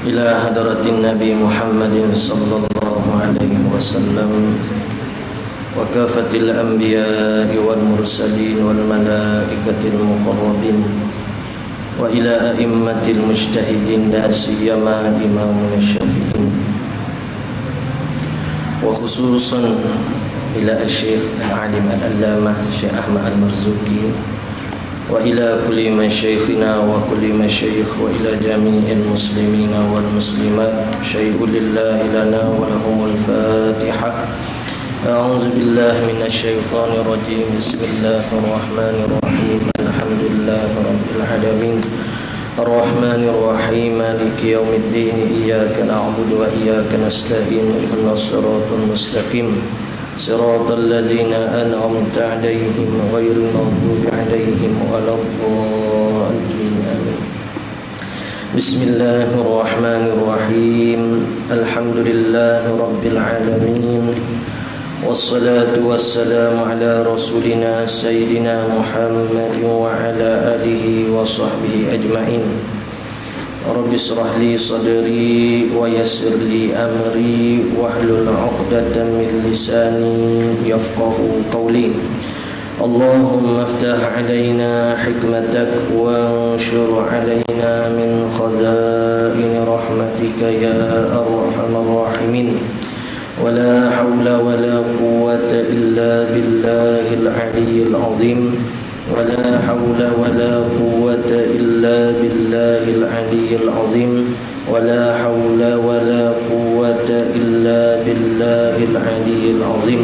إلى حضرة النبي محمد صلى الله عليه وسلم وكافة الأنبياء والمرسلين والملائكة المقربين وإلى أئمة المجتهدين لا سيما إمامنا الشافعي وخصوصا إلى الشيخ العالم العلامة الشيخ أحمد المرزوقي وإلى كل مشايخنا وكل مشايخ وإلى جميع المسلمين والمسلمات شيء لله لنا ولهم الفاتحة. أعوذ بالله من الشيطان الرجيم. بسم الله الرحمن الرحيم. الحمد لله رب العالمين الرحمن الرحيم مالك يوم الدين إياك نعبد وإياك نستعين اهدنا الصراط المستقيم صراط الذين أنعمت عليهم غير المغضوب عليهم ولا الضالين آمين. بسم الله الرحمن الرحيم. الحمد لله رب العالمين والصلاة والسلام على رسولنا سيدنا محمد وعلى آله وصحبه أجمعين. رب اشرح لي صدري ويسر لي أمري واحلل عقدة من لساني يفقه قولي. اللهم افتح علينا حكمتك وانشر علينا من خزائن رحمتك يا أرحم الراحمين. ولا حول ولا قوة إلا بالله العلي العظيم. ولا حول ولا قوة إلا بالله العلي العظيم. ولا حول ولا قوة إلا بالله العلي العظيم.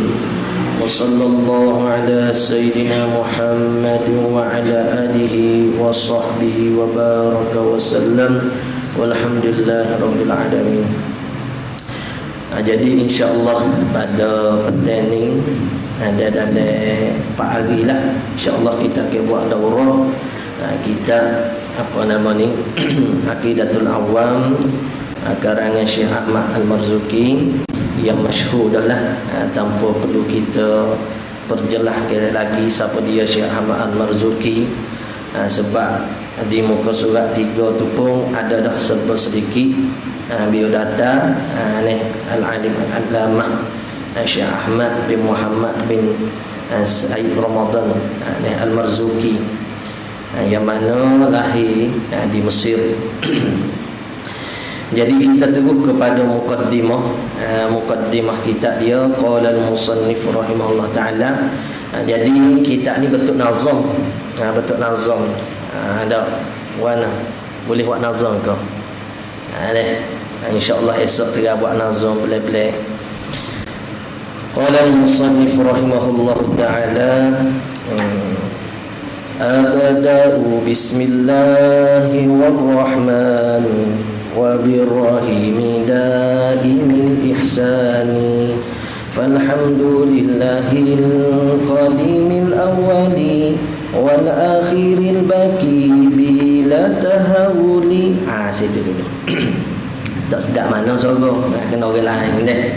وصلى الله على سيدنا محمد وعلى آله وصحبه وبارك وسلم والحمد لله رب العالمين. Jadi insya-Allah pada petang ni ada dalam 4 hari lah, insya-Allah kita akan buat daurah kita apa nama ni Aqidatul Awam karangan Syekh Ahmad Al-Marzuqi yang masyhur dah lah, tanpa perlu kita perjelaskan lagi siapa dia Syekh Ahmad Al-Marzuqi, sebab di muka surat 3 tu pun ada dah sebut sedikit biodata ni Al-Alim Al-Allamah Syekh Ahmad bin Muhammad bin Said Ramadan ni Al-Marzuqi, yang mana lahir di Mesir. Jadi kita terus kepada mukaddimah kitab dia. Qala al-musannif rahimahullah taala. Jadi kitab ni bentuk nazam, bentuk nazam. Ada warna boleh buat nazam ke? InsyaAllah esok tengah buat nazam belak-belak. Qala al-musannif rahimahullah ta'ala abda'u bismillahirrahman wa birrahimi daimil ihsani falhamdulillahil qadimil awwali wal akhiril baki bila tahawuli. Situ dulu. Tak sedap mana sorang, nak kena orang lain deh.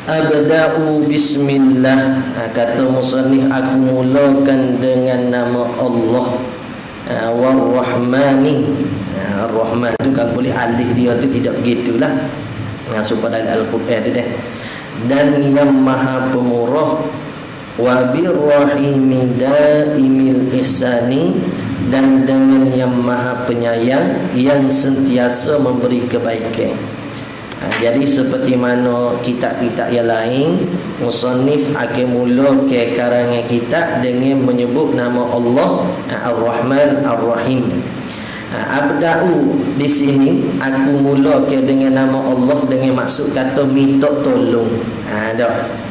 Abda'u bismillah, kata musannif, aku mulakan dengan nama Allah. War-Rahmani, Ar-Rahman tu kalau boleh alih dia tu tidak begitulah, supaya dalam Al-Quran tu deh. Dan yang maha pemurah, wa birrahimi daimil ihsani, dan dengan yang maha penyayang yang sentiasa memberi kebaikan. Jadi seperti mana kitab-kitab yang lain, musannif akan mulakan karangan kitab dengan menyebut nama Allah Ar-Rahman Ar-Rahim. Abda'u di sini aku mulakan dengan nama Allah dengan maksud kata minta tolong.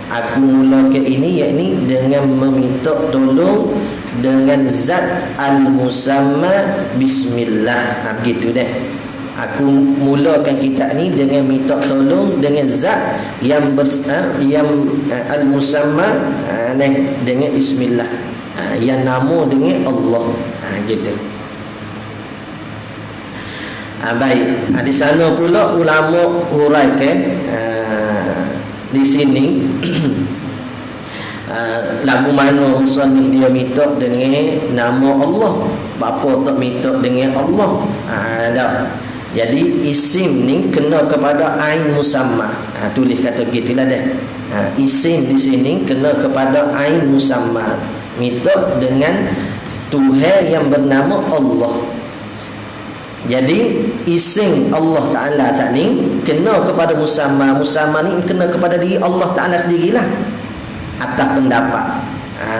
Aku mulakan ini yakni dengan meminta tolong dengan zat al-musamma bismillah. Begitu deh. Aku mulakan kitab ni dengan minta tolong dengan zat yang al-musamma dengan bismillah, yang nama dengan Allah. Gitu. Baik. Di sana pula ulama huraikan di sini lagu mana musannif dia minta dengan nama Allah, bapa tak minta dengan Allah. Dah. Jadi isim ni kena kepada ain musamma. Tulis kata gitulah dah. Isim di sini kena kepada ain musamma. Minta dengan Tuhan yang bernama Allah. Jadi isim Allah Ta'ala saat ni kena kepada musamma. Musamma ni kena kepada diri Allah Ta'ala sendirilah, atas pendapat.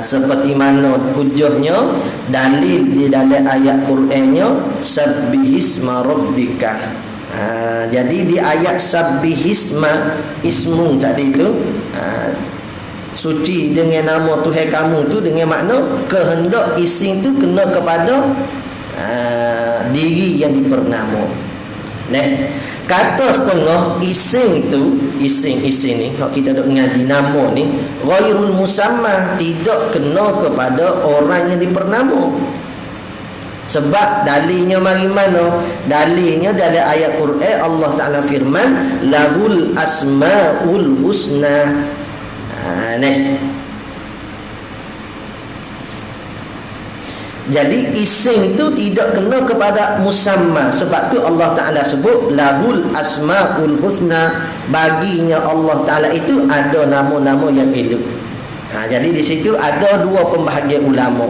Seperti mana hujahnya dalil di dalam ayat Qurannya sabbihisma rabbika. Jadi di ayat sabbihisma ismu tadi itu suci dengan nama Tuhan kamu tu, dengan makna kehendak isim tu kena kepada diri yang dipernama. Kata setengah isim tu, isim ni kalau kita duk ngaji nama ni ghairul musamma, tidak kena kepada orang yang dipernama. Sebab dalilnya mari mana? Dalilnya dalam ayat Quran Allah Ta'ala firman lahul asmaul husna. Jadi isim itu tidak kena kepada musamma. Sebab tu Allah Ta'ala sebut lahul asma'ul husna, baginya Allah Ta'ala itu ada nama-nama yang hidup. Jadi di situ ada dua pembahagian ulama.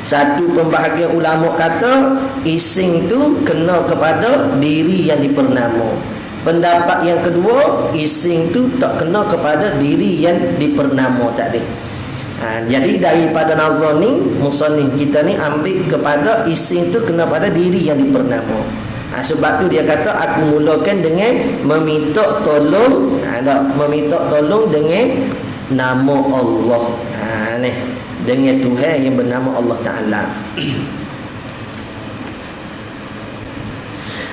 Satu pembahagian ulama kata isim itu kena kepada diri yang dipernama. Pendapat yang kedua, isim itu tak kena kepada diri yang dipernama tadi. Jadi daripada nazar ni musannif kita ni ambil kepada isim tu kena pada diri yang dipernama. Sebab tu dia kata aku mulakan dengan meminta tolong, meminta tolong dengan nama Allah. Dengan Tuhan yang bernama Allah Ta'ala.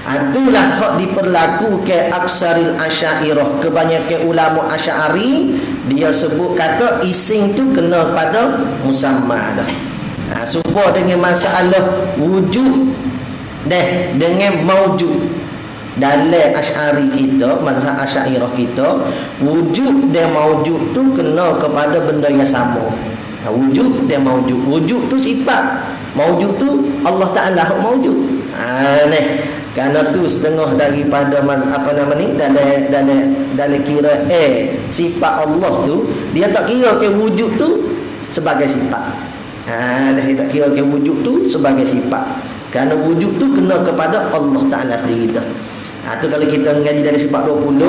Itulah hak diperlakukan aksaril asyairah, kebanyakan ulama asy'ari dia sebut kata isim tu kena pada musamma dah. Supaya dengan masalah wujud dengan maujud dalam asy'ari kita, mazhab asyairah kita, wujud dan maujud tu kena kepada benda yang sama. Wujud dan maujud. Wujud tu sifat, maujud tu Allah Ta'ala hak maujud. Kerana tu setengah daripada dalam kira sifat Allah tu dia tak kira ke wujud tu sebagai sifat. Dia tak kira ke wujud tu sebagai sifat. Kerana wujud tu kena kepada Allah Ta'ala sendiri dah. Tu kalau kita mengaji dari sifat 20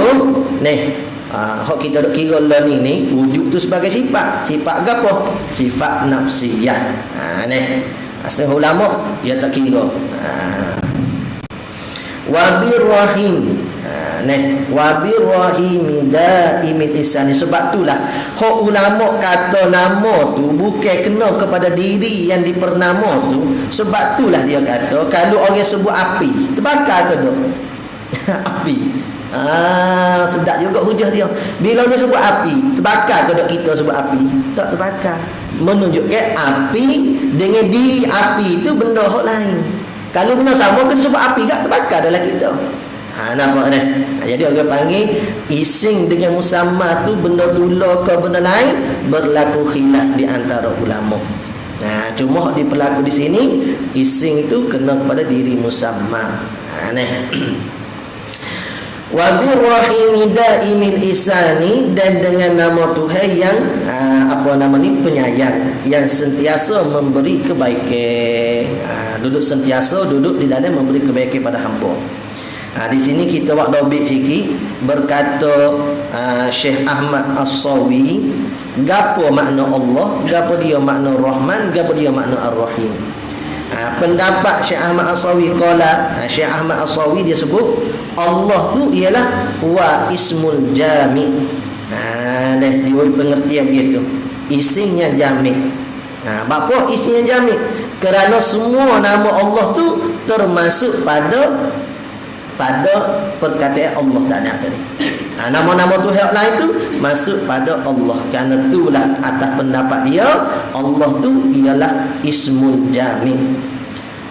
hak kita dok kira lah ni wujud tu sebagai sifat. Sifat apa? Sifat nafsiyah. Asal ulama dia tak kira. Wabirrahim. Wabirrahim daimil ihsani. Sebab itulah hak ulama kata nama tu bukan kena kepada diri yang dipernama tu. Sebab itulah dia kata kalau orang sebut api, terbakar ke tak? Api. Sedap juga hujah dia. Bila dia sebut api, terbakar ke tak kita sebut api? Tak terbakar. Menunjukkan api dengan diri api itu benda hak lain. Kalau benda sama kita sebut api tak terbakar dalam kita. Nampak dah. Jadi orang panggil isim dengan musamma tu benda tula ke benda lain, berlaku khilaf di antara ulama. Cuma diperlaku di sini isim tu kena kepada diri musamma. Wa birrahimi daimil ihsani, dan dengan nama Tuhan yang penyayang, yang sentiasa memberi kebaikan. Sentiasa duduk di dalam memberi kebaikan pada hamba. Di sini kita buat dobit sikit. Berkata Syekh Ahmad As-Sawi, gapo makna Allah, gapo dia makna Rahman, gapo dia makna Ar-Rahim. Pendapat Syekh Ahmad As-Sawi Syekh Ahmad As-Sawi dia sebut Allah tu ialah wa ismul jami'. Dia pengertian begitu. Isinya jami'. Apa isinya jami'? Kerana semua nama Allah tu termasuk pada perkataan Allah Ta'ala tadi. Nama-nama Tuhan lain tu masuk pada Allah. Kerana itulah atas pendapat dia Allah tu ialah ismul jami'.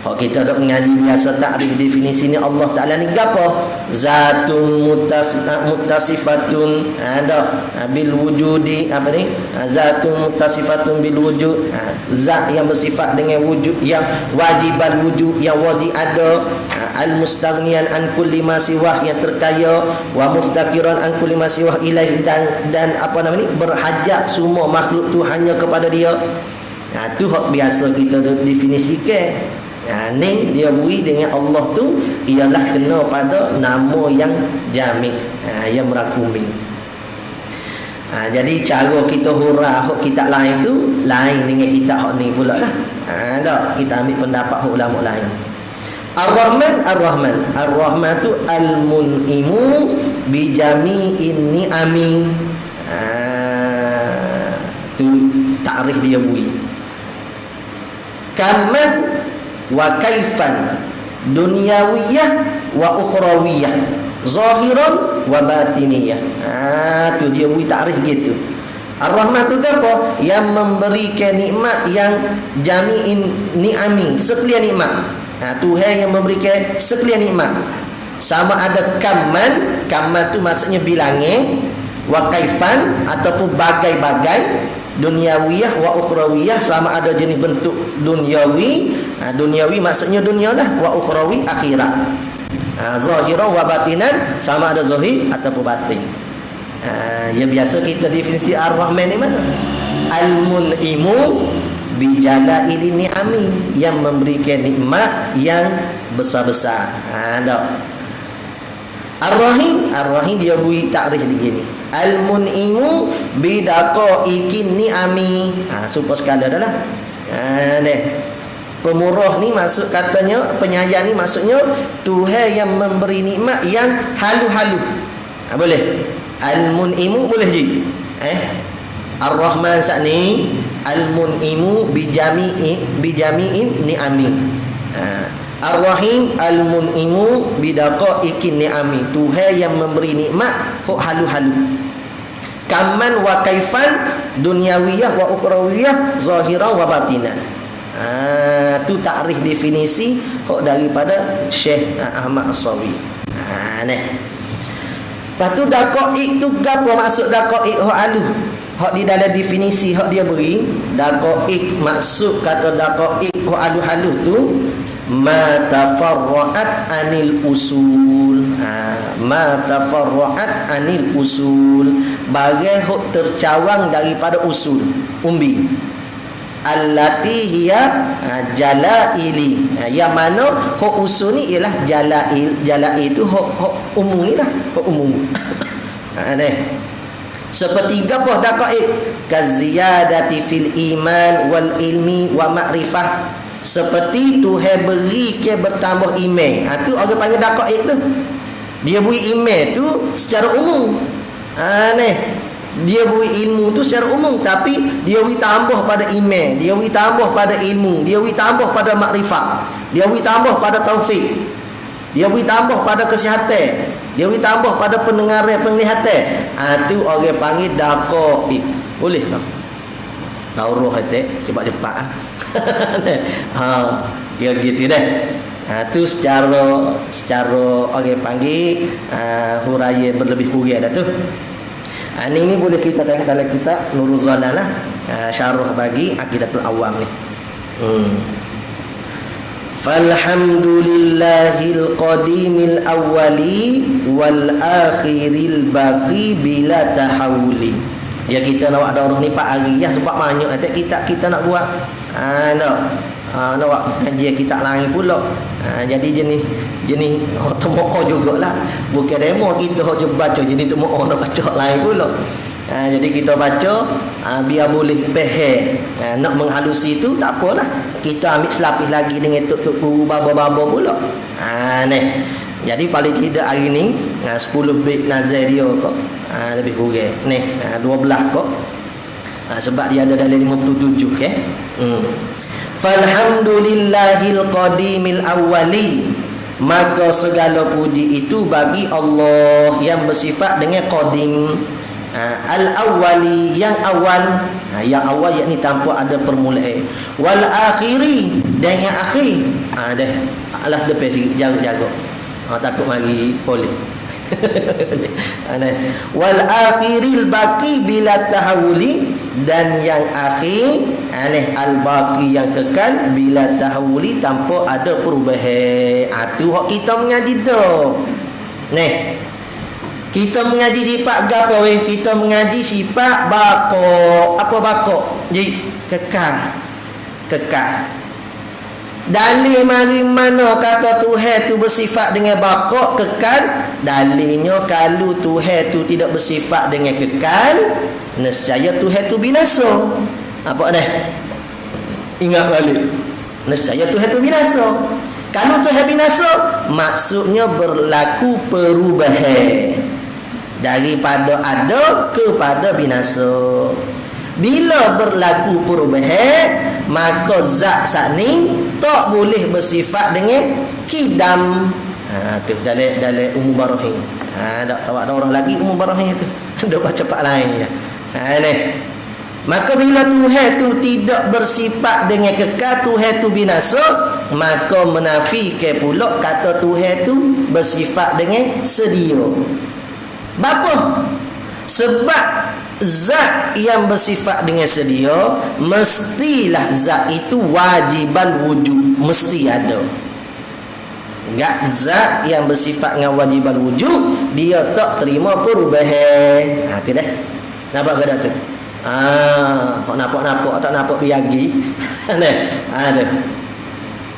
Hak kita dak mengaji biasa takrif definisi ni Allah Taala ni gapo? Zatun muttasifatun ada bil wujudi apa ni? Zatun muttasifatun bil wujud. Zat yang bersifat dengan wujud yang wajibal wujud yang wadi ada, al mustaghniyan an kulli ma siwah yang terkaya, wa muftakiran an kulli ma siwah ilaih dan apa nama ni? Berhajat semua makhluk tu hanya kepada dia. Tu hak biasa kita definisikan. Ni dia beri dengan Allah tu ialah kena pada nama yang jamik, yang merakumi. Jadi cara kita hurah hak kitab lain tu lain dengan kitab hak ni pula lah. Tak, kita ambil pendapat hak ulama lain. Ar-Rahman tu al-mun'imu bi jami'in ni'ami. Tu takrif dia beri. Kaman wa kaifan dunyawiyah wa ukhrawiyah zahiran wa batiniyah. Tu dia beri takrif gitu. Ar-Rahman tu apa? Yang memberikan nikmat yang jami'in ni'ami, sekalian nikmat. Tuhan yang memberikan sekalian nikmat. Sama ada kaman tu maksudnya bilangnya, wa kaifan ataupun bagai-bagai, dunyawiyah wa ukhrawiyah sama ada jenis bentuk dunyawi. Dunyawi maksudnya dunia lah, wa ukhrawi akhirat. Zahira wa batinan sama ada zahir ataupun batin. Ya biasa kita definisi Ar-Rahman ni mana? Al-mun'imu bi jalaili ni'ami, yang memberikan nikmat yang besar-besar. Ar-Rahim dia beri takrif begini. Al-mun'imu bi daqaiqin ni'ami. Supaya sekali adalah pemurah ni maksud katanya, penyayang ni maksudnya Tuhan yang memberi nikmat yang halu-halu. Boleh. Al-mun'imu boleh je. Ar-Rahman saat ni al-mun'imu bi jami'in ni'ami. Ar-Rahim al-mun'imu bi daqaiqin ni'ami. Tuhan yang memberi nikmat hok halu-halu. Kaman wa kaifan dunyawiyah wa ukhrawiyah zahiran wa batinan. Tu takrif definisi hok daripada Syekh Ahmad As-Sawi. Ni. Lepas tu daqaiq tu gapo maksud daqaiq hok alu? Hok di dalam definisi hok dia beri, daqaiq maksud kata daqaiq hok alu-halu tu ma tafarra'at anil usul. Ma tafarra'at anil usul, bagai hok tercawang daripada usul umbi. Allati hiya jalaili. Yang mana hok usul ni ialah jalail. Jalail itu hok umum ni lah, hok umum. Seperti apa daqaiq? Kaziyadati fil iman wal ilmi wa ma'rifah. Seperti Tuhan beri ke bertambah iman. Tu orang panggil daqaiq tu. Dia beri iman tu secara umum. Dia beri ilmu tu secara umum, tapi dia beri tambah pada iman, dia beri tambah pada ilmu, dia beri tambah pada makrifat, dia beri tambah pada taufik, dia beri tambah pada kesihatan, dia beri tambah pada pendengaran, penglihatan. Tu orang panggil daqaiq. Boleh tak? Lauruh hati cepat-cepat. Kira gitu dah. Tu secara orang panggil huraya berlebih kurang dah tu. Ini boleh kita tengok dalam kitab Nurul Zalalah, syarah bagi Aqidatul Awam ni. Falhamdulillahil qadimil awwali wal akhiril baqi bila tahawuli. Ya kita nak ada orang ni Pak hari ya sebab banyak kita nak buat. Nak buat kajian kitab lain pula. Jadi jenis temo'o jugalah. Bukan demo kita je baca jenis temo'o nak baca lain pula. Jadi kita baca biar boleh faham. Nak menghalusi tu tak apalah. Kita ambil selapis lagi dengan tok-tok guru baba-baba pula. Ni. Jadi paling tidak hari ni 10 bait nazar dia kok. Lebih kurang. Ni 12 kok. Sebab dia ada dalam 57 ke. Falhamdulillahil qadimil awwali. Maka segala puji itu bagi Allah yang bersifat dengan qadim. Al-awwali yang awal. Yang awal yakni tanpa ada permulaan. Wal akhiri, dan yang akhir. Dah. Alah depan sikit, jaga-jaga. Takut mari polis. Wal akhiril baqi bila tahawuli, dan yang akhir al baqi yang kekal bila tahawuli tanpa ada perubahan. Tu hak kita mengaji dah. Kita mengaji sifat gapo weh? Kita mengaji sifat baqo. Apa baqo? Jadi kekal. Dalil mari mana kata Tuhan tu bersifat dengan baqo, kekal? Dalilnya kalau Tuhan tu tidak bersifat dengan kekal, nescaya Tuhan tu binasa. Apa dah? Ingat balik. Nescaya Tuhan tu binasa. Kalau Tuhan binasa, maksudnya berlaku perubahan daripada ada kepada binasa. Bila berlaku perubahan, maka zat sakni tak boleh bersifat dengan kidam. Tu dalam umum barahim. Tak tahu ada orang lagi umum barahim tu. Ada baca pak lain je. Ni. Maka bila Tuhan tu tidak bersifat dengan kekal, Tuhan tu binasa, maka menafikan pula kata Tuhan tu bersifat dengan sedia. Bapa? Sebab zat yang bersifat dengan sedia, mestilah zat itu wajibal wujud, mesti ada. Enggak, zat yang bersifat dengan wajibal wujud, dia tak terima perubahan. Tu dah. Nampak ke tak tu? Kok nampak tak nampak piagi. Ada.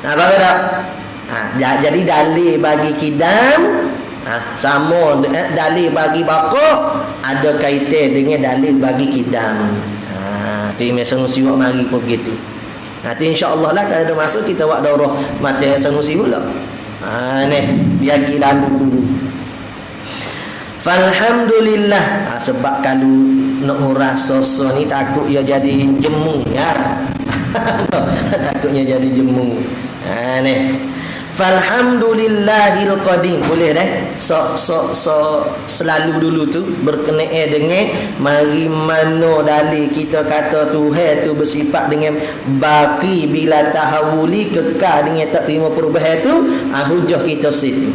Nampak ke tak? Jadi dalil bagi kidam sama dalil bagi baqo ada kaitan dengan dalil bagi kidam. Tu Sanusi buat mari pun begitu. Nanti insya-Allah lah kalau ada masa kita buat daurah mata Sanusi pula. Ni biagi lalu dulu. Falhamdulillah. Sebab kalau nak urah sosok ni takut ia jadi jemung ya. Takutnya jadi jemung. Ni falhamdulillahil qadim. Boleh dah. Selalu dulu tu berkenaan dengan mari mana dalil kita kata Tuhan tu bersifat dengan baqi bila tahawuli, kekal dengan tak terima perubahan tu. Hujah kita situ.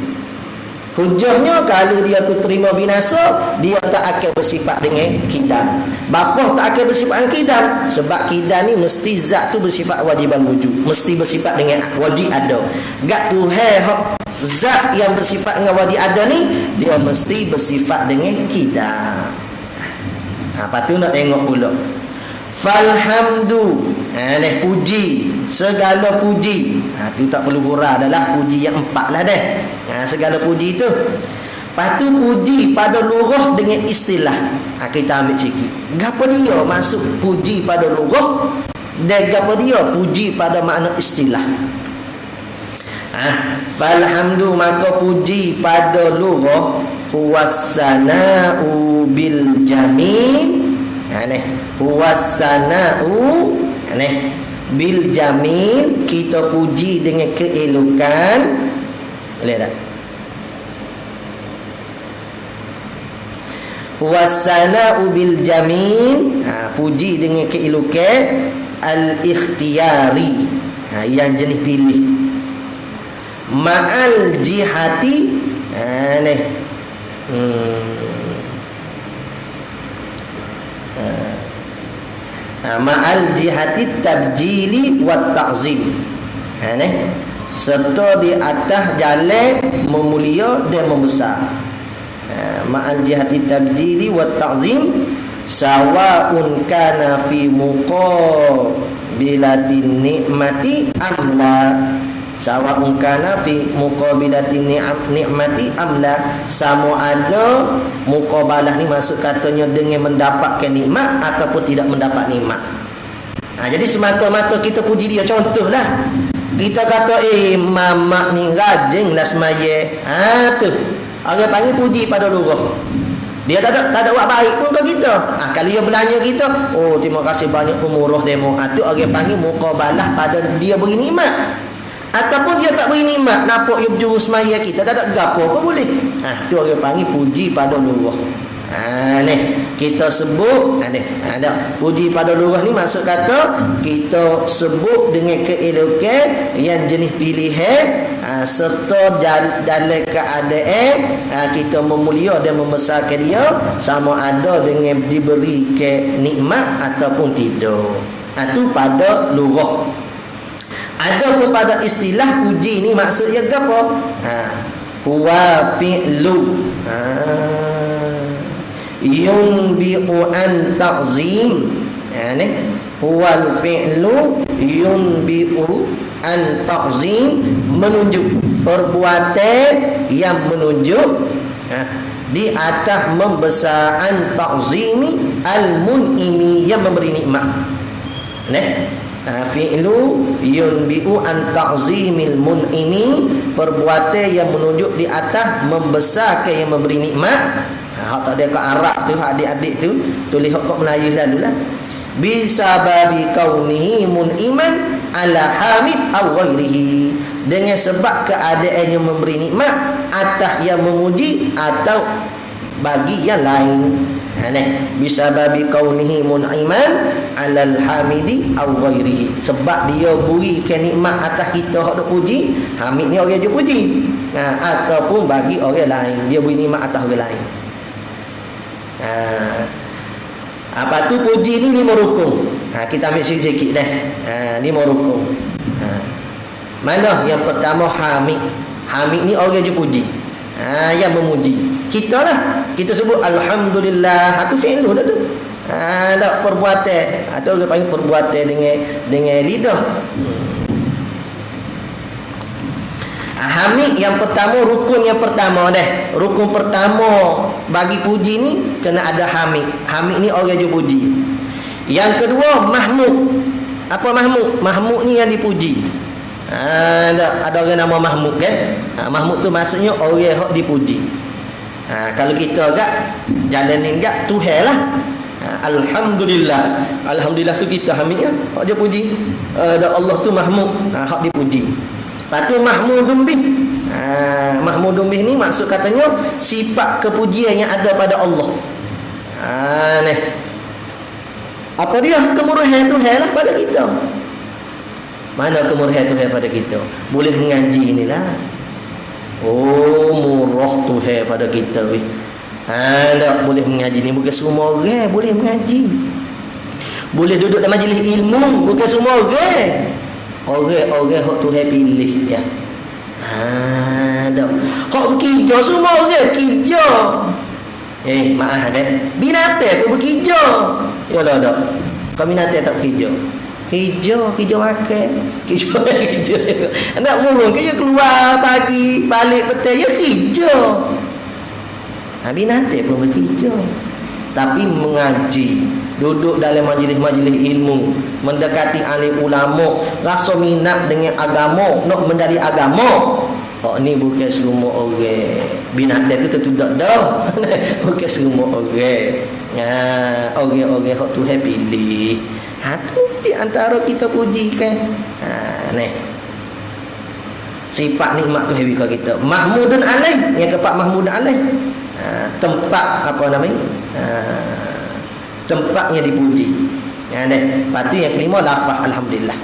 Hujahnya kalau dia tu terima binasa, dia tak akan bersifat dengan kidam. Bapa tak akan bersifat dengan kidam, sebab kidam ni mesti zat tu bersifat wajibal wujud, mesti bersifat dengan wajib ada. Gak Tuhan zat yang bersifat dengan wajib ada ni, dia mesti bersifat dengan kidam. Apa tu nak tengok pula. Falhamdu, puji, segala puji. Tu tak perlu hurah, adalah puji yang 4 lah dah. Segala puji tu. Lepas tu puji pada lurah dengan istilah. Kita ambil sikit. Gapo dia masuk puji pada lurah, dan gapo dia puji pada makna istilah. Falhamdu, maka puji pada lurah huwassana'u bil jamil. Huwassana'u bil jamil, kita puji dengan keelokan. Boleh tak? Huwassana'u bil jamil, puji dengan keelokan al-ikhtiyari, yang jenis pilih. Ma'al jihati, ma'al jihati tabjili wat ta'zim. Serta di atas jalan memulia dan membesar. Ma'al jihati tabjili wat ta'zim sawa'un kana fi muqabilatin ni'mati amla. Sawa'un kana fi muqabilatin ni'mati amla, sama ada muqabalah ni maksud katanya dengan mendapatkan nikmat ataupun tidak mendapat nikmat. Jadi semata-mata kita puji dia. Contohlah kita kata mamak ni rajinlah semaya. Tu orang panggil puji pada lurah. Dia tak ada buat baik pun ke kita. Kalau dia belanja kita, terima kasih banyak pemurah demo. Tu orang panggil muqabalah pada dia beri nikmat. Ataupun dia tak beri nikmat, nampak dia berjurus maya kita, tak ada gapo pun boleh. Tu orang panggil puji pada lurah. Ni kita sebut ada puji pada lurah ni maksud kata kita sebut dengan keelokan yang jenis pilihan serta dalam keadaan kita memulia dan membesarkan dia sama ada dengan diberi ke nikmat ataupun tidak. Itu pada lurah. Ada pun pada istilah puji ni maksudnya apa? Huwa fi'lu yunbi'u an ta'zim. Ni huwal fi'lu yunbi'u an ta'zim, menunjuk perbuatan yang menunjuk di atas membesarkan ta'zimi al-mun'imi, yang memberi nikmat. Fi'lu yunbi'u an ta'zimil mun'imi, perbuatan yang menunjuk di atas membesarkan yang memberi nikmat. Hak tak ada kat Arab tu, hak adik-adik tu tulis hak kat Melayu lalulah. Bisababi kaunihi mun'iman ala hamid aw ghairihi, dengan sebab keadaan yang memberi nikmat atas yang memuji atau bagi yang lain. Bisababi kaunihi mun'iman ala hamidi aw ghairihi, sebab dia berikan nikmat atas kita hak duk puji. Hamid ni orang je puji, ataupun bagi orang lain, dia beri nikmat atas orang lain. Apa tu puji ni 5 rukun. Kita ambil sikit-sikit dah. 5 rukun. Mana yang pertama hamid. Hamid ni orang je puji. Yang memuji. Kita lah. Kita sebut alhamdulillah. Itu fi'lu dah tu. Ada perbuatan. Atau orang panggil perbuatan dengan lidah. Hamid yang pertama, rukun yang pertama dah. Rukun pertama bagi puji ni kena ada hamid. Hamid ni orang je puji. Yang kedua mahmud. Apa mahmud? Mahmud ni yang dipuji. Ada orang nama Mahmud kan? Mahmud tu maksudnya orang yang dipuji. Kalau kita agak jalanin agak Tuhan lah. Alhamdulillah. Alhamdulillah tu kita hamidnya. Hak je puji. Allah tu Mahmud. Hak dipuji. Lepas tu mahmudun bih. Mahmudun bih ni maksud katanya sifat kepujian yang ada pada Allah. Ni. Apa dia? Kemurahan Tuhan lah pada kita. Mana kemurahan Tuhan pada kita? Boleh mengaji inilah. Oh, murah Tuhan pada kita weh. Tak boleh mengaji ni, bukan semua orang boleh mengaji. Boleh duduk dalam majlis ilmu, bukan semua orang. Orang-orang hak Tuhan pilih ya. Tak. Hak berkija semua orang berkija. Maaf kan. Binatang pun berkija. Yalah dak. Kau binatang tak berkija. Kerja makan. Kerja. Nak burung kerja keluar pagi, balik petang ya kerja. Binatang pun berkija. Tapi mengaji, duduk dalam majlis-majlis ilmu, mendekati alim ulama, rasa minat dengan agama, nak mendali agama. Ni bukan semua orang. Binatang tu tentu tak dah. Bukan semua orang. Orang-orang hak Tuhan pilih. Tu di antara kita pujikan. Ni. Sifat nikmat Tuhan bagi kita. Mahmudun alaih, yang keempat mahmudun alaih. Tempat apa namanya? Tempatnya dipuji. Lepas tu yang kelima lafaz alhamdulillah.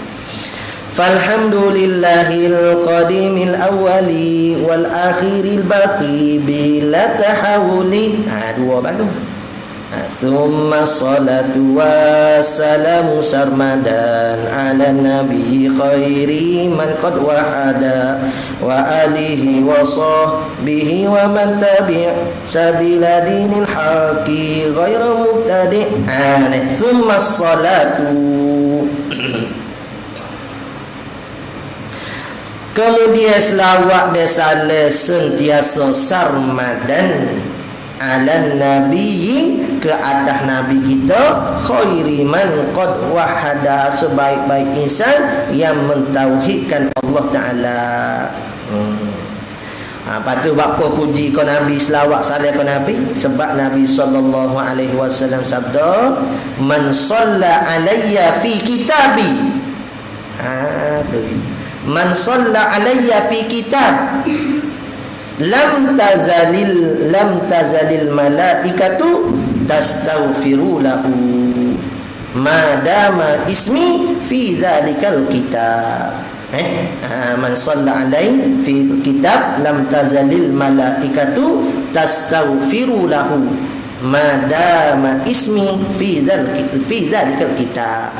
Falhamdulillahil qadimil awwali wal akhiril baqi bila tahawuli. Dua baru. Thumma salatu wassalamu sarmadan ala nabi khairi man qad wahada wa alihi wa sahbihi wa man tabi' sabila dinil haqi ghairu mubtadi'. Thumma salatu, kemudian selawat dan salam sentiasa sarmadan ala nabi, ke atas nabi kita, khairi man qad wahada, sebaik-baik insan yang mentauhidkan Allah Taala. Lepas tu bapa puji kau nabi, selawat salam kau nabi, sebab Nabi sallallahu alaihi wasallam sabda, man shalla alayya fi kitabi. Tu man shalla alayya fi kitab, lam tazalil malaikatu tastaghfiru lahu madama ismi fi dzalikal kitab. Man shalla alaihi fi kitab lam tazalil malaikatu tastaghfiru lahu madama ismi fi dzalikal kitab.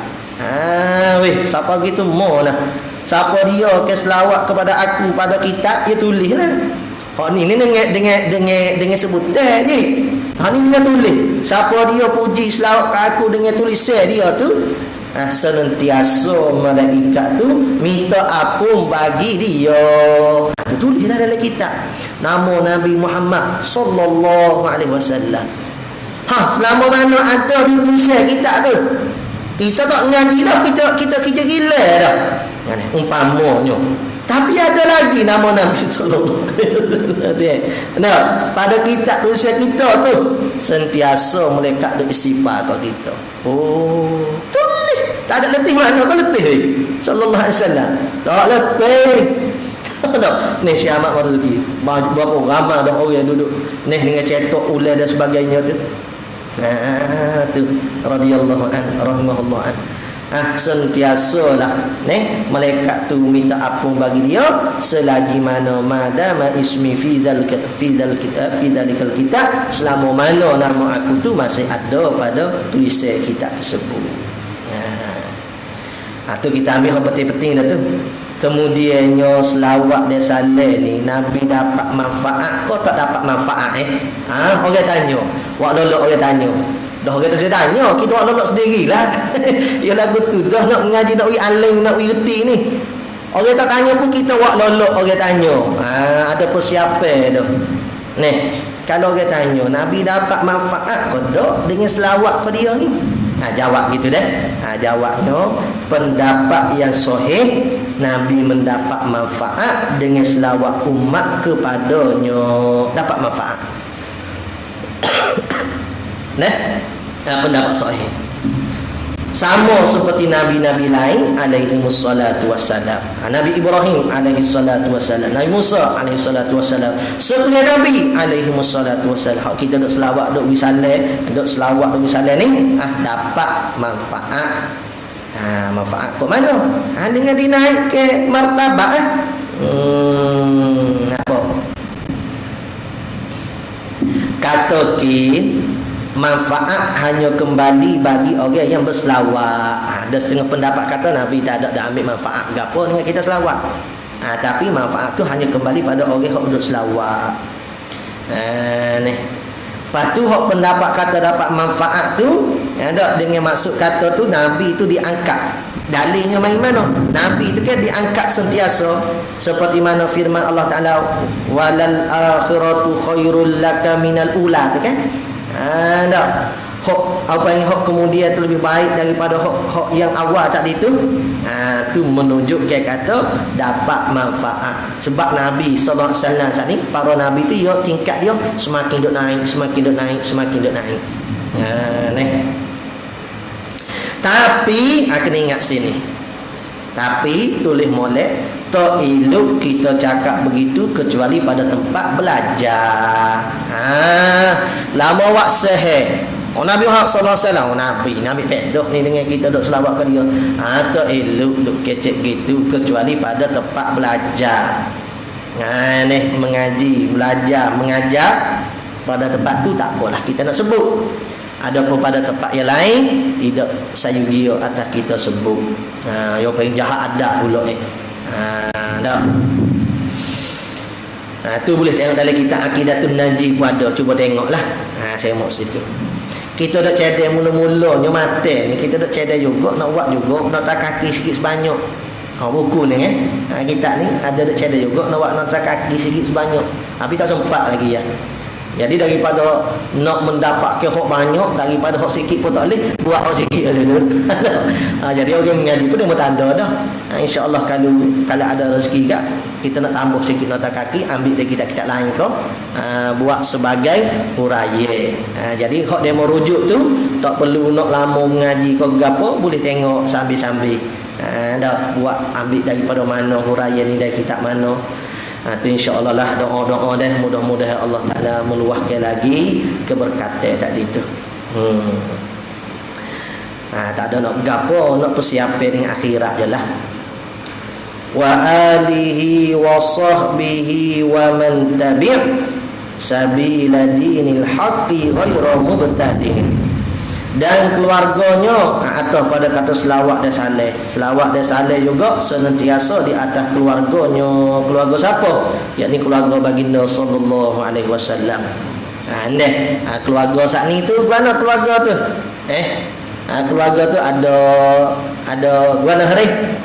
Siapa gitu mau lah. Siapa dia ke selawat kepada aku pada kitab, dia tulislah. Hak ni dengan sebutan je. Hak ni dia tulis. Siapa dia puji selawat ke aku dengan tulisan dia tu, senantiasa malaikat tu minta ampun bagi dia. Tu tulislah dalam kitab. Nama Nabi Muhammad sallallahu alaihi wasallam. Selama mana ada di tulisan kitab tu, kita tak ngaji dah, kita gila dah. Umpamanya. Tapi ada lagi nama Nabi sallallahu alaihi wasallam. Pada kitab tulisan kita tu sentiasa malaikat duk istighfar kat kita. Tulis. Tak ada letih mana kau letih. Sallallahu alaihi wasallam. Tak letih. Ni Syekh Ahmad Marzuki. Berapa ramai dah orang yang duduk ni dengan cetok ulai dan sebagainya tu. Tu radhiyallahu an rahimahullah an. Sentiasalah malaikat tu minta ampun bagi dia selagi mana madama ismi fi dzalikal kitab, selama mana nama aku tu masih ada pada tulisan kitab tersebut. Tu kita ambil yang penting-penting dah tu. Kemudiannya selawat dan salam ni Nabi dapat manfaat kau tak dapat manfaat orang tanya. Wak lolok orang tanya. Dah orang tak tanya, kita wak lolok sendirilah. Ya lagu tu dah nak mengaji, nak wi aling, nak wi reti ni. Orang tak tanya pun kita wak lolok orang tanya. Ada persiapan dah. Kalau orang tanya, Nabi dapat manfaat kau tak dengan selawat kau dia ni? Jawab gitu dah. Jawabnya pendapat yang sahih, Nabi mendapat manfaat dengan selawat umat kepadanya, dapat manfaat. Pendapat sahih. Sama seperti nabi-nabi lain alaihi wassalatu wassalam. Nabi Ibrahim alaihi salatu wassalam, Nabi Musa alaihi salatu wassalam, sebagai nabi alaihi wassalatu wassalam. Hak kita duk selawat, duk wisalah, duk selawat, duk wisalah ni dapat manfaat. Manfaat kok mana? Dengan dinaik ke martabat apa? Katakan manfaat hanya kembali bagi orang yang berselawat. Ada setengah pendapat kata Nabi tak ada ambil manfaat gapo dengan kita selawat. Tapi manfaat tu hanya kembali pada orang yang duduk selawat. Lepas tu hak pendapat kata dapat manfaat tu, ada dengan maksud kata tu Nabi tu diangkat. Dalilnya main mana? Nabi tu kan diangkat sentiasa, seperti mana firman Allah Taala, walal akhiratu khairul laka minal ula tu kan. Hak apa yang hak kemudian tu lebih baik daripada hak yang awal tadi tu. Tu menunjukkan kata dapat manfaat. Sebab Nabi sallallahu alaihi wasallam saat ni, para nabi tu tingkat dia semakin duk naik, semakin duk naik, semakin duk naik. Tapi kena ingat sini. Tapi tulis molek tak elok kita cakap begitu kecuali pada tempat belajar. Lama wak sahih. Nabi Muhammad sallallahu alaihi wasallam, Nabi pedok ni dengan kita duk selawat ke dia. Tak elok duk kecek gitu kecuali pada tempat belajar. Mengaji, belajar, mengajar pada tempat tu tak apalah kita nak sebut. Adapun pada tempat yang lain tidak sayugia atas kita sebut. Yang paling jahat adab pula ni. Tu boleh tengok dalam kitab Aqidatun Najih pun ada. Cuba tengoklah. Saya mau situ. Kita dah cedek mula-mulanya mata ni, kita dah cedek juga, nak buat juga, nak tak kaki sikit sebanyak. Buku ni kitab ni ada dah cedek juga, nak buat nak tak kaki sikit sebanyak. Tapi tak sempat lagi ya. Jadi daripada nak mendapatkan hak banyak, daripada hak sikit pun tak boleh, buat hak sikit dulu. Jadi orang mengaji pun dia bertanda dah. InsyaAllah kalau ada rezeki kat, kita nak tambah sikit nota kaki, ambil dari kitab-kitab lain kau, buat sebagai huraya. Jadi hak dia mau rujuk tu tak perlu nak lama mengaji kau gapo, boleh tengok sambil-sambil. Dah buat ambil daripada mana huraya ni, dari kitab mana. Tu insya-Allah lah doa-doa dah, mudah-mudahan Allah Taala meluahkan lagi keberkatan tadi tu. Tak ada nak gapo, nak persiapan dengan akhirat je lah. Wa alihi wa sahbihi wa man tabi' sabila dinil haqqi ghairu mubtadi'. Dan keluarganya atau pada kata selawat dan saleh juga senantiasa di atas keluarganya. Keluarga siapa? Yakni keluarga baginda sallallahu alaihi wasallam. Keluarga saat ni tu mana keluarga tu? Keluarga tu ada guana hari.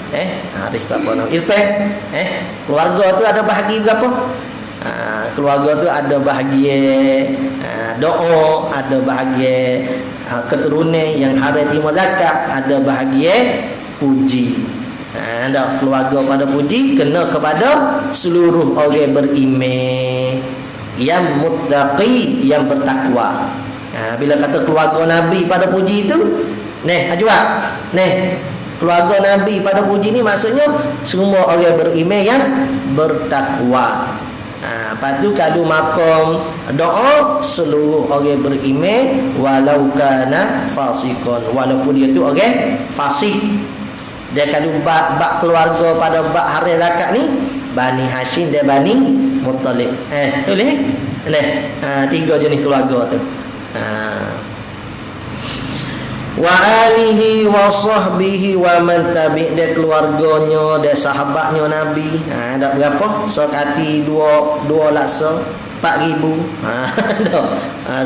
Hari berapa nama? Irfan. Keluarga tu ada bahagi berapa? Keluarga tu ada bahagia doa, ada bahagia keturunan yang hari terima zakat, ada bahagia puji. Ada keluarga pada puji kena kepada seluruh orang beriman yang muttaqi, yang bertakwa. Bila kata keluarga Nabi pada puji itu, keluarga Nabi pada puji ni maksudnya semua orang beriman yang bertakwa. Lepas tu kalau makom doa seluruh orang beriman walau kana fasikon, walaupun dia tu orang fasik. Dia kalau bak keluarga pada bak hari zakat ni Bani Hashim dan Bani Muttalib. Boleh? Tiga jenis keluarga tu. Wa alihi wa sahbihi wa man tabi', dia keluarganya, dia sahabatnya Nabi. Ada berapa? Sekati 2 laksa 4,000. Ada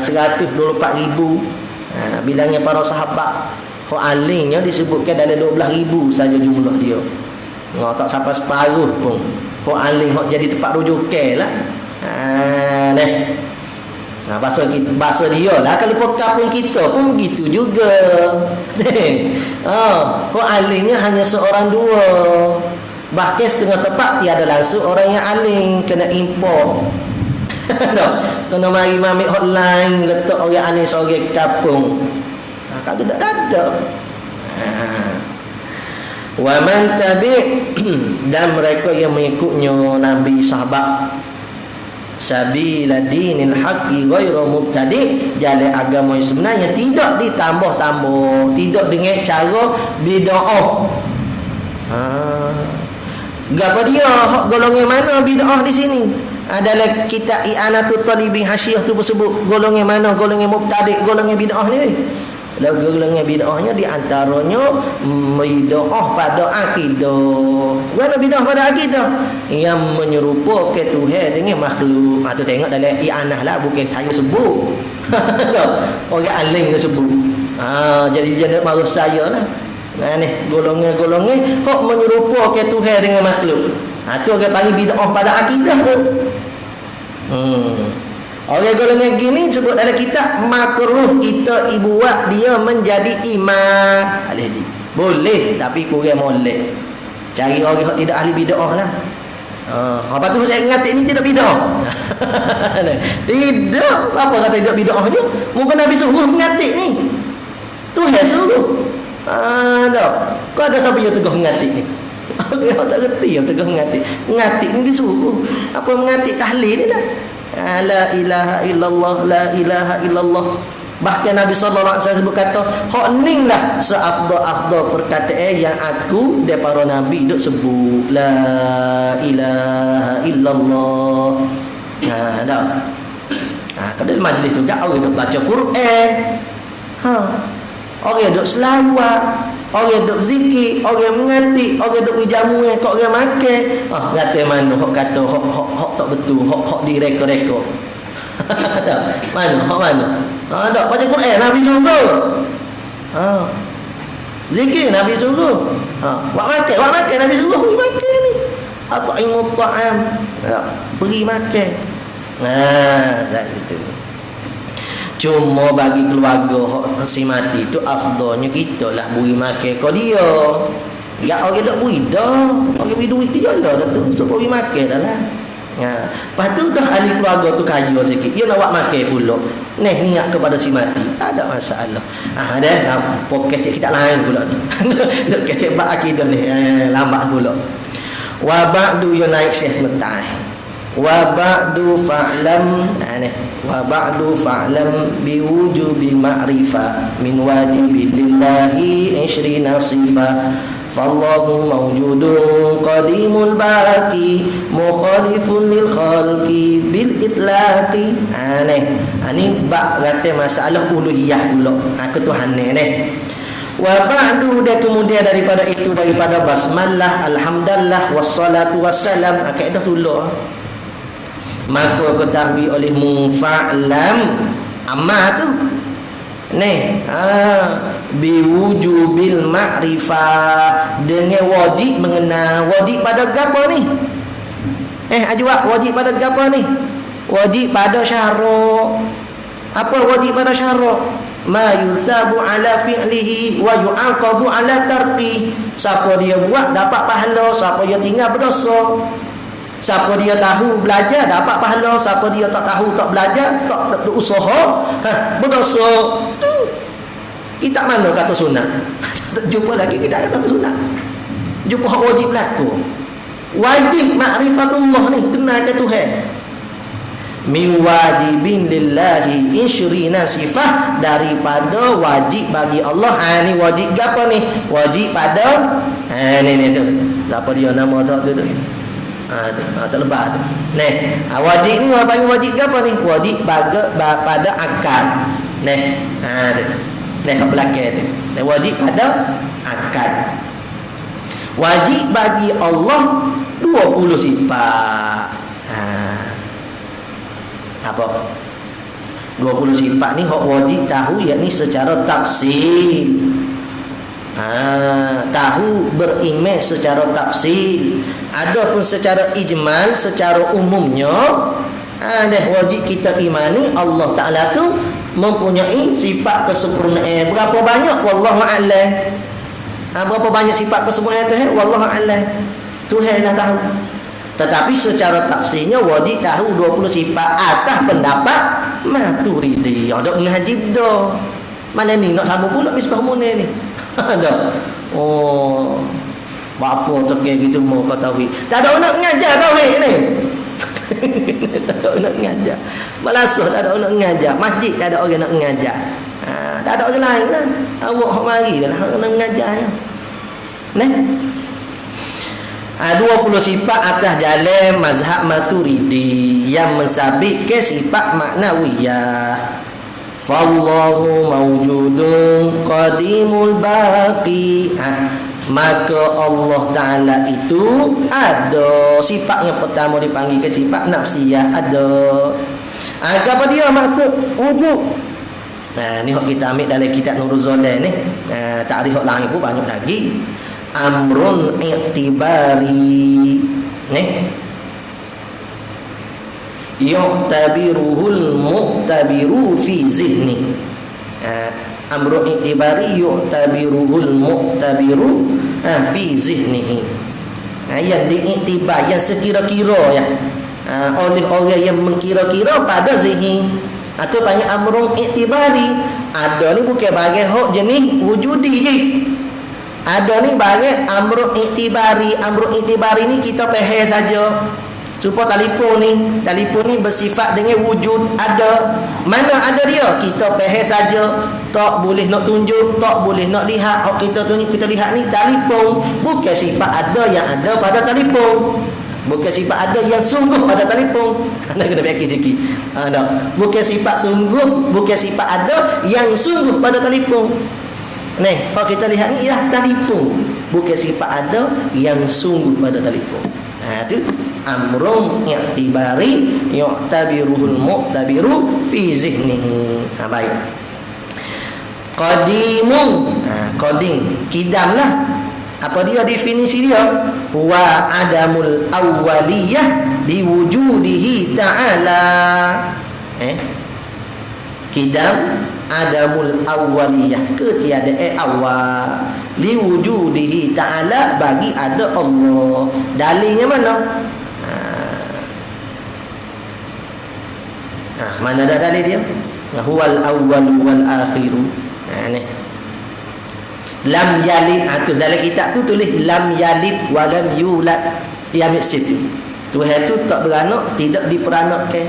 124,000. Bilangnya para sahabat. Hak alingnya disebutkan dalam 12,000 saja jumlah dia. Tak sampai separuh pun. Hak aling hak jadi tempat rujukan lah. Bahasa dia lah. Kalau pekak pun kita pun begitu juga. Alingnya hanya seorang dua. Bahkan setengah tempat tiada langsung orang yang aling, kena impor. Kena mari ambil hotline, letak orang aling seorang kampung. Kalau tak ada. Wa man tabi' dan mereka yang mengikutnya Nabi sahabat sabila dinil haqqi ghairu mubtadi', jalan agama yang sebenarnya tidak ditambah-tambah, tidak dengan cara bid'ah. Gapo dia hak golongan mana bid'ah di sini? Adalah kitab I'anatul Talibin Hasyiah tu bersebut golongan mana, golongan mubtadi', golongan bid'ah ni. Lagu golongan bid'ahnya di antaranya bid'ah pada akidah. Mana bid'ah pada akidah? Yang menyerupakan Tuhan dengan makhluk. Tu tengok dalam i'anah lah, bukan saya sebut. Orang alim dia sebut. Jadi jangan marah saya lah. Ni golongan-golongan hok menyerupakan Tuhan dengan makhluk. Tu orang panggil bid'ah pada akidah tu. Orang golongan gini sebut dalam kitab makruh kita buat dia menjadi imam. Boleh tapi kurang molek. Cari orang yang tidak ahli bid'ah lah. Apa tu saya ngatik ni tidak bid'ah. Tidak. Apa kata tidak bid'ahnya? Mungkin Nabi suruh ngatik ni. Tuhan suruh. Tak. Kau ada siapa yang teguh ngatik ni? Orang tak reti yang teguh ngatik. Ngatik ni disuruh. Apa mengatik tahlil ni dah. La ilaha illallah, la ilaha illallah. Bahkan Nabi sallallahu alaihi wasallam sebut kata, hak ning lah seafdal-afdal perkataan yang aku dan para nabi duk sebut la ilaha illallah. Kalau majlis tu gak orang duk baca Quran. Orang duk selawat, orang duk zikir, orang mengatik, orang duk jamu kok orang makan. Kata mana hok kata hok tak betul, hok direka-reka. Mana? Hok mana? Tak baca Quran Nabi suruh. Zikir Nabi suruh. Buat makan Nabi suruh pergi makan ni. At'imut ta'am. Pergi makan. Zat itu. Cuma bagi keluarga si mati tu afdalnya kita lah beri makan kau dia. Ya orang tak beri dah. Orang beri duit dia lah dah tu. So beri makan dah lah. Lepas tu dah ahli keluarga tu kaya sikit. Dia nak buat makan pula. Niat kepada si mati. Tak ada masalah. Dah poket kita lain pula ni. Duk kecek bak akidah ni. Lambat pula. Wa ba'du ya naik syekh sebentar. Wa ba'du fa'lam wa ba'du fa'lam biwujubil ma'rifah min wajibil lillahi 20 sifah. Fallahu mawjudun qadimul baqi mukhalifun lil khalqi bil itlaqi. Ini bab kata masalah uluhiyah pula, ketuhanan ni. Wa ba'du, dia kemudian daripada itu, daripada basmalah, alhamdulillah, wassalatu wassalam, kaedah dulu. Maka ketahui olehmu fa'lam amma tu ni biwujubil ma'rifah, dengan wajib mengenal. Wajib pada gapo ni? Ajwak wajib pada gapo ni? Wajib pada syarak. Apa wajib pada syarak? Ma yusabu ala fi'lihi wa yu'aqabu ala tarki. Siapa dia buat dapat pahala, siapa dia tinggal berdosa. Siapa dia tahu belajar dapat pahala, siapa dia tak tahu tak belajar, tak usaha, berdosa. Tu kita mana kata sunat? Jumpa lagi kita kata sunat. Jumpa hak wajib laku. Wajib ma'rifatullah ni, kenal ke Tuhan. Min wajibin lillahi 20 sifah, daripada wajib bagi Allah. Ni wajib apa ni? Wajib pada ni tu. Apa dia nama tak tu? Terlepas tu. Wajib ni orang panggil wajib apa ni? Wajib pada akal. Kat belakang tu. Wajib pada akal. Wajib bagi Allah 20 sifat. Apa? 20 sifat ni hak wajib tahu, yakni secara tafsir. Tahu beriman secara tafsir. Adapun secara ijmal, secara umumnya, wajib kita imani Allah Ta'ala tu mempunyai sifat kesempurnaan. Berapa banyak? Wallahu a'lam. Berapa banyak sifat kesempurnaan tu? Wallahu a'lam. Tuhan lah tahu. Tetapi secara tafsirnya wajib tahu 20 sifat atas pendapat Maturidi. Ada mengaji dah. Mana ni nak sambung pula misbah munir ni? Ada. Oh. Apa terkait gitu mau kau tahu. Tak ada nak mengajar tauhid ni. Tak ada nak mengajar. Malasah tak ada nak mengajar. Masjid tak ada orang nak mengajar. Tak ada orang lain kan. Awak hok mari lah nak mengajar ya. Nah. 20 sifat atas jalan mazhab Maturidi yang mensabit ke sifat maknawiyah. Fallahu mawjudun qadimul baqi. Maka Allah Ta'ala itu ada. Sifat yang pertama dipanggil ke sifat nafsiyah, ada. Apa dia maksud wujud? Ni hak kita ambil dalam kitab Nurul Zolan ni. Takrif hak lain pun banyak lagi. Amrun i'tibari yu'tabiruhul mu'tabiru fi zihni. Amrun i'tibari yu'tabiruhul mu'tabiru fi zihnihi. Yang diiktibar, yang sekira-kira ya, oleh orang yang mengkira-kira pada zihni. Atau panggil amrun i'tibari. Ada ni bukan bagai hak jenis wujudi je. Ada ni barang amrun i'tibari. Amrun i'tibari ni kita faham saja. Supaya telefon ni bersifat dengan wujud, ada. Mana ada dia? Kita faham saja. Tak boleh nak tunjuk, tak boleh nak lihat. Kita tunjuk, kita lihat ni telefon. Bukan sifat ada yang ada pada telefon. Bukan sifat ada yang sungguh pada telefon. Anda kena fikir sikit. Bukan sifat sungguh, bukan sifat ada yang sungguh pada telefon. Kalau kita lihat ni ialah telefon, bukan sifat ada yang sungguh pada telefon. Itu amrun i'tibari yu'tabiruhul mu'tabiru fi zihnihi. Baik. Qadimun. Qadim, kidam lah. Apa dia definisi dia? Wa adamul awwaliyah biwujudihi ta'ala. Kidam adamul awwaliyah, ketiadaan awal, liwujudihi ta'ala, bagi ada Allah. Dalilnya mana? Mana ada dalil dia? Huwal awwal wal akhiru. Ni lam yalid. Tu dalam kitab tu tulis lam yalid wa lam yulad. Dia ambil situ. Tuhan tu tak beranak, tidak diperanakkan.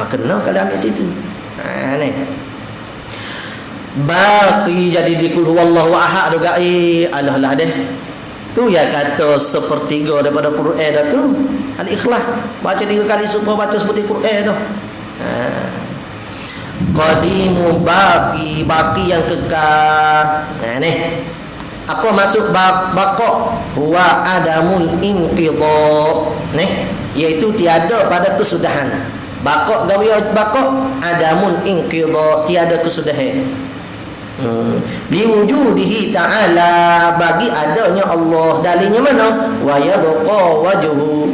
Kena kalau ambil situ. Ni. Baqi jadi dikul huwallahu ahad juga. Alah lah deh. Tu ya kata sepertiga daripada Quran dah tu. Al-Ikhlas. Baca 3 kali supaya baca seperti Quran dah. Qadimu baqi, baqi yang kekal. Ni. Apa maksud baqa? Huwa adamul inqidha. Ni, iaitu tiada pada kesudahan. Baqa gawe baqa adamul inqidha, tiada kesudahan. Liwujudihi ta'ala, bagi adanya Allah. Dalilnya mana? Wa yabqa wajhu.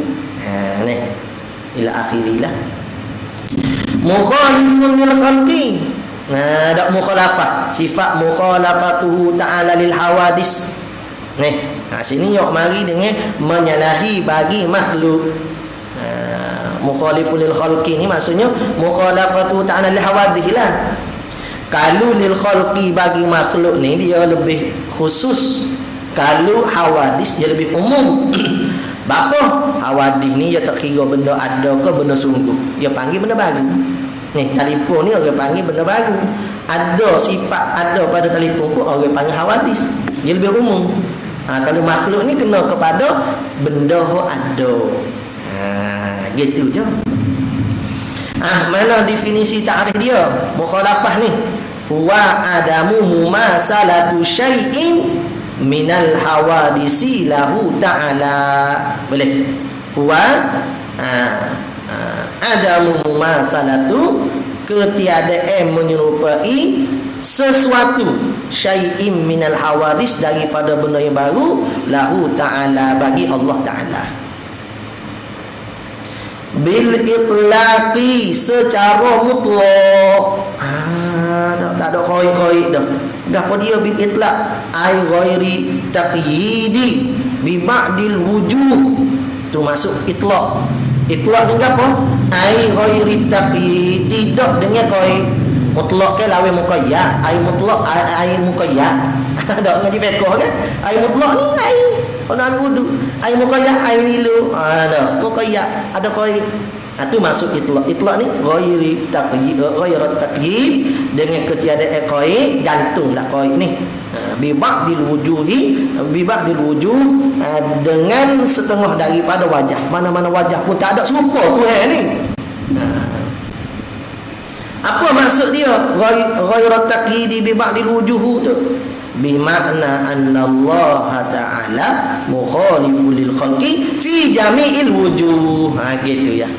Ni ila akhirilah. Mukhalifun lil khalqi. Tak mukhalafah, sifat mukhalafatuhu ta'ala lil hawadis. Sini yok mari dengan menyalahi bagi makhluk. Mukhalifun lil khalqi ni maksudnya mukhalafatuhu ta'ala lil hawadis lah. Kalau lil khalqi bagi makhluk ni dia lebih khusus. Kalau hawadis dia lebih umum. Bapa hawadis ni dia tak kira benda ada ke benda sungguh. Dia panggil benda baru. Ni telefon ni orang panggil benda baru. Ada sifat ada pada telefon pun orang panggil hawadis. Dia lebih umum. Kalau makhluk ni kena kepada benda yang ada. Gitu je. Mana definisi ta'rif dia? Mukhalafah ni. Huwa adamu mumasalatu syai'in minal hawadisi lahu ta'ala. Boleh? Huwa adamu mumasalatu, ketiadaan menyerupai sesuatu syai'in minal hawadis, daripada benda yang baru, lahu ta'ala, bagi Allah Ta'ala. Bil itlaqi, secara mutlak. Tak ada koi-koi dah. Gapo dia bil itlaq? Ai ghairi taqyidi bi ba'dil wujuh. Tu masuk itlaq. Itlaq ni gapo? Ai ghairi taqyid, tidak dengan koi. Mutlak ke lawan muqayyad. Ai mutlak ai muqayyad. Dak ngaji fiqh kan? Ai mutlak ni ai orang wudu. Ai muqayyad ai milu. Ada muqayyad, ada koi. Tu masuk itlaq. Itlaq ni ghairi taqyid, ghairi taqyid, dengan ketiadaan koi, gantunglah koi ni. Bi ba'dil wujuhi, bi ba'dil wujuh, dengan setengah daripada wajah. Mana-mana wajah pun tak ada serupa Tuhan ni. Apa maksud dia ghairu taqyidi bi ba'dil wujuh tu? Bi makna anna Allah Ta'ala mukhalifun lil khalqi fi jami'il wujuh. Gitu ya.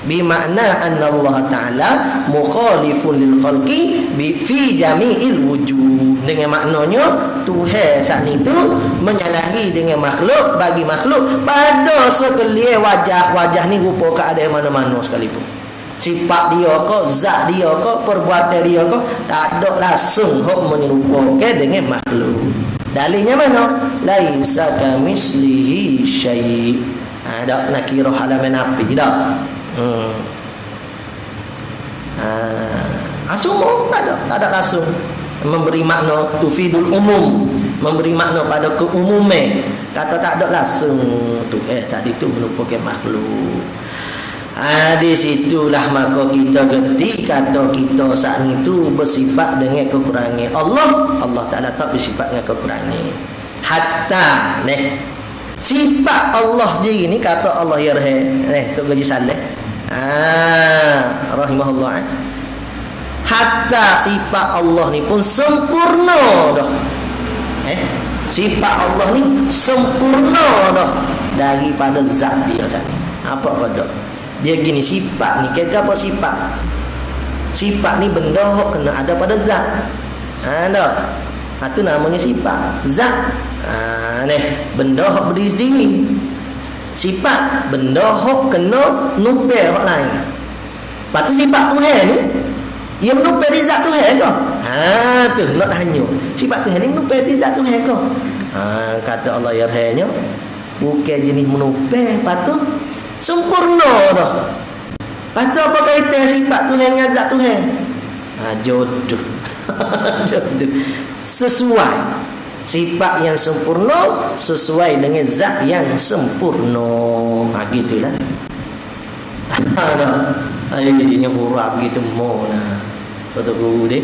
Bi makna anna Allah Ta'ala mukhalifun lil khalqi fi jami'il wujuh. Dengan maknanya Tuhan saat itu menyalahi dengan makhluk, bagi makhluk pada sekalian wajah ni rupa keadaan mana-mana sekalipun. Sifat dia ke, zat dia ke, perbuatan dia ke, tak ada langsung hok menyerupakan dengan makhluk. Dalilnya mana? Laisa kamislihi syai'. Dak nakirah halaman api dak. Asum tak ada langsung. Memberi makna tufidul umum, memberi makna pada keumuman. Kata tak ada langsung tu tadi tu merupakan makhluk. Di situlah maka kita gerti kata kita saat itu bersifat dengan kekurangan. Allah Ta'ala tak bersifat dengan kekurangan. Hatta sifat Allah diri ni kata Allah yarham. Tok Gaji Saleh rahimahullah. Hatta sifat Allah ni pun sempurna dah. Sifat Allah ni sempurna dah daripada zat dia saat ni. Apa kata? Dia gini, sifat ni kata apa sifat? Sifat ni benda yang kena ada pada zat. Ada. Itu namanya sifat. Zat. Benda yang berdiri sendiri. Sifat benda yang kena nupel orang lain. Lepas tu sifat Tuhan ni, ia menupel di zat Tuhan ke? Tu nak tanya. Sifat Tuhan ni menupel di zat Tuhan ke? Kata Allah yarhamnya, bukan jenis menupel, lepas tu sempurna dah. Lepas tu apa kaitan sifat Tuhan dengan zat Tuhan? Jodoh. Jodoh. Sesuai. Sifat yang sempurna sesuai dengan zat yang sempurna. Gitulah. Ini huruf gitu mau nah. Betul guru deh.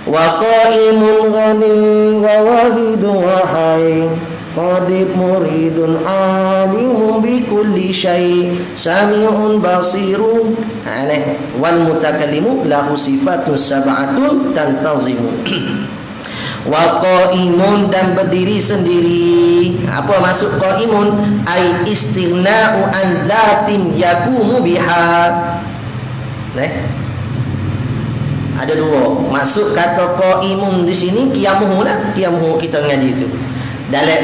Wa qaimun ghani wa wahidun wahai qadib muridun alimun bi kulli syai sami'un basirun wal mutakallimu lahu sifatun sab'atun tantazimu. Wa qaimun dan berdiri sendiri. Apa maksud qaimun? Ai istighna'u an zatin yaqumu biha. Ada dua maksud kata qaimun di sini. Qiyamuhu lah, qiyamuhu kita ngaji tu dalam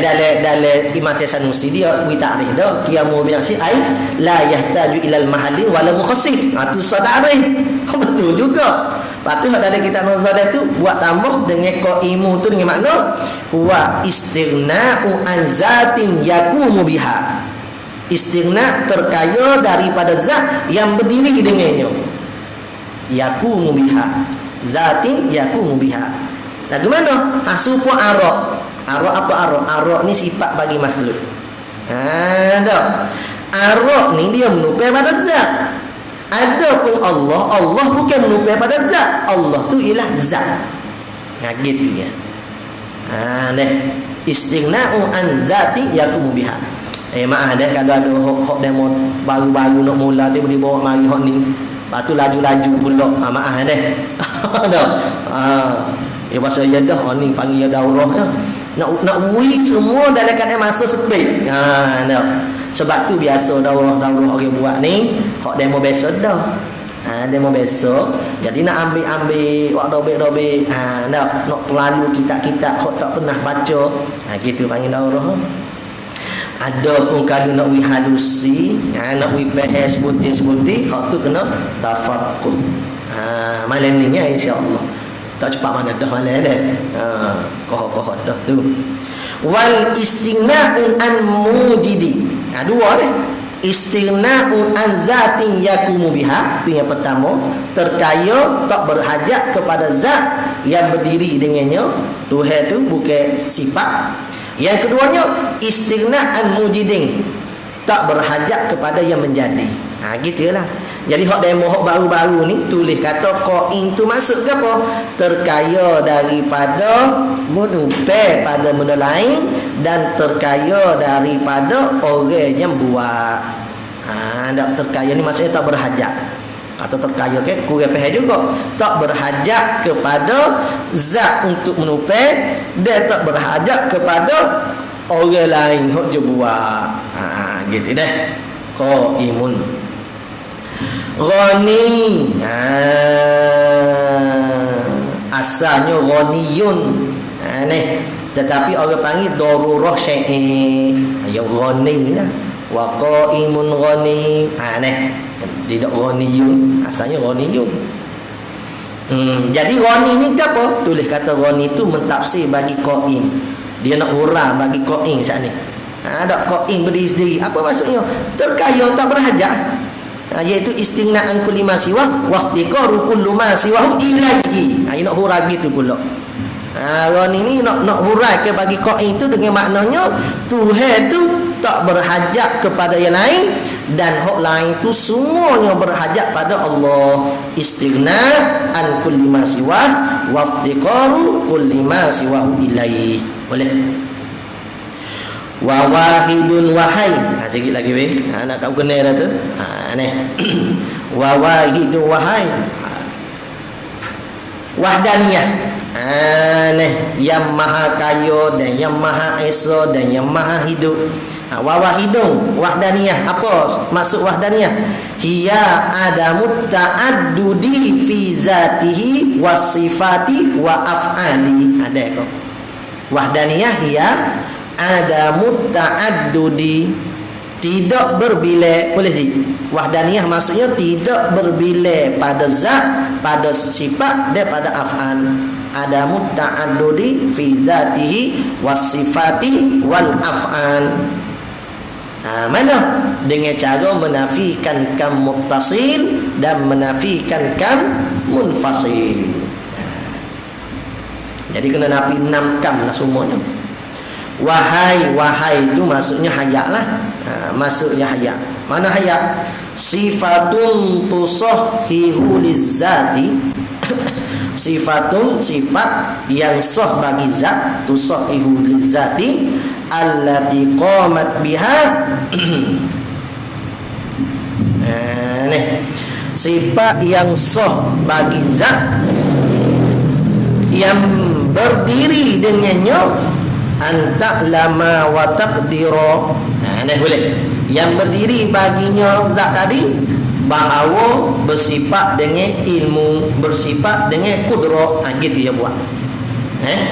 Imam Sanusi dia beri takrif dah. Qiyamuhu bi nafsi ai la yahtaju ilal mahallin wala mukhassis. Tu sadarih. Betul juga. Lepas tu dalam kitab Nazalah tu buat tambah dengan qaimu tu dengan makna huwa istighna'u an zatin yaqumu biha. Istighna terkaya daripada zat yang berdiri dengannya. Yaqumu biha. Zatin yaqumu biha. Lagu mana? Supa arak. Arak apa arak? Arak ni sifat bagi makhluk. Dah. Arak ni dia menupai pada zat. Adapun Allah bukan menupai pada zat. Allah tu ialah zat. Gitu ya. Istighna'u an zati yaqumu biha. Maaf dah kalau ada hok demo baru-baru nak mula tiba-tiba bawa mari hok ni. Lepas tu laju-laju pula. Maaf dah. Dah. Bahasa ya dah ni panggil ya daurah dah. Nak wui semua dalam keadaan masa sepit. Dah. Sebab tu biasa daurah orang buat ni hok demo besok dah. Demo besok. Jadi nak ambil wak dobek-dobek. Nak terlalu kitab-kitab hok tak pernah baca. Gitu panggil daurah. Ada pun kalau nak wi halusi, nak wi PS sebutin hok tu kena tafakkur. Malam ni ya insya-Allah. Tak cepat mana dah malam dah. Koh dah tu. Wal istighna'un an mujidi. Dua ni. Istighna'un an zatin yaqumu biha. Itu yang pertama, terkaya tak berhajat kepada zat yang berdiri dengannya. Tuhan tu bukan sifat. Yang keduanya istighna'an mujidin, tak berhajat kepada yang menjadi. Gitulah. Jadi hak demo hak baru-baru ni tulis kata qaim tu maksud ke apa? Terkaya daripada menupai pada benda lain dan terkaya daripada orang yang buat. Tak terkaya ni maksudnya tak berhajat. Atau terkaya ke kurang faham juga. Tak berhajat kepada zat untuk menupai dan tak berhajat kepada orang lain hak je buat. Gitu dah. Qaimun. Ghani. Asalnya ghaniyun. Ni tetapi orang panggil darurah syai'i. Ya ghani lah. Wa qaimun ghani. Ni tidak ghaniyun, asalnya ghaniyun. Jadi ghani ni apa? Tulis kata ghani tu mentafsir bagi qaim. Dia nak hurah bagi qaim saat ni. Ada qaim berdiri sendiri. Apa maksudnya? Terkaya tak berhajat. Iaitu istighna'an kulli ma siwa wa iftiqaru kullu ma siwahu ilaihi. Ini nak hurah gitu pula. Ghani ni nak hurah ke bagi qaim tu dengan maknanya Tuhan tu tak berhajat kepada yang lain dan hak lain tu semuanya berhajat pada Allah. Istighna an kulli ma siwa wa iftiqaru kulli ma siwahu ilaihi. Boleh? Wa wahidun wahai. Sikit lagi weh. Nak kau kena dah tu. Ni. Wa wahidun wahai. Wahdaniyah. Ni yang maha kaya dan yang maha esa dan yang maha hidup. Wa wahidun wahdaniyah. Apa maksud wahdaniyah? Hiya adamut ta'addudi fi zatihi wa sifati wa af'ali. Ada kau. Wahdaniyah hiya adamut ta'addudi, tidak berbilai. Boleh di wahdaniyah maksudnya tidak berbilai pada zat, pada sifat dan pada af'al. Adamut ta'addudi fi zatihi was sifati wal af'al. Mana? Dengan cara menafikan kam muttasil dan menafikan kam munfasil. Jadi kena napi 6 kam lah semuanya. Wahai itu maksudnya hayak lah. Maksudnya hayak. Mana hayak? Sifatun tusahhihu lizzati. Sifatun sifat yang sah bagi zat, tusahhihu lizzati allati qamat biha. Nih, sifat yang sah bagi zat yang berdiri dengannya anta'lama wa taqdira. Nah, boleh. Yang berdiri baginya zat tadi bahawa bersifat dengan ilmu, bersifat dengan kudrah. Gitu ya buat.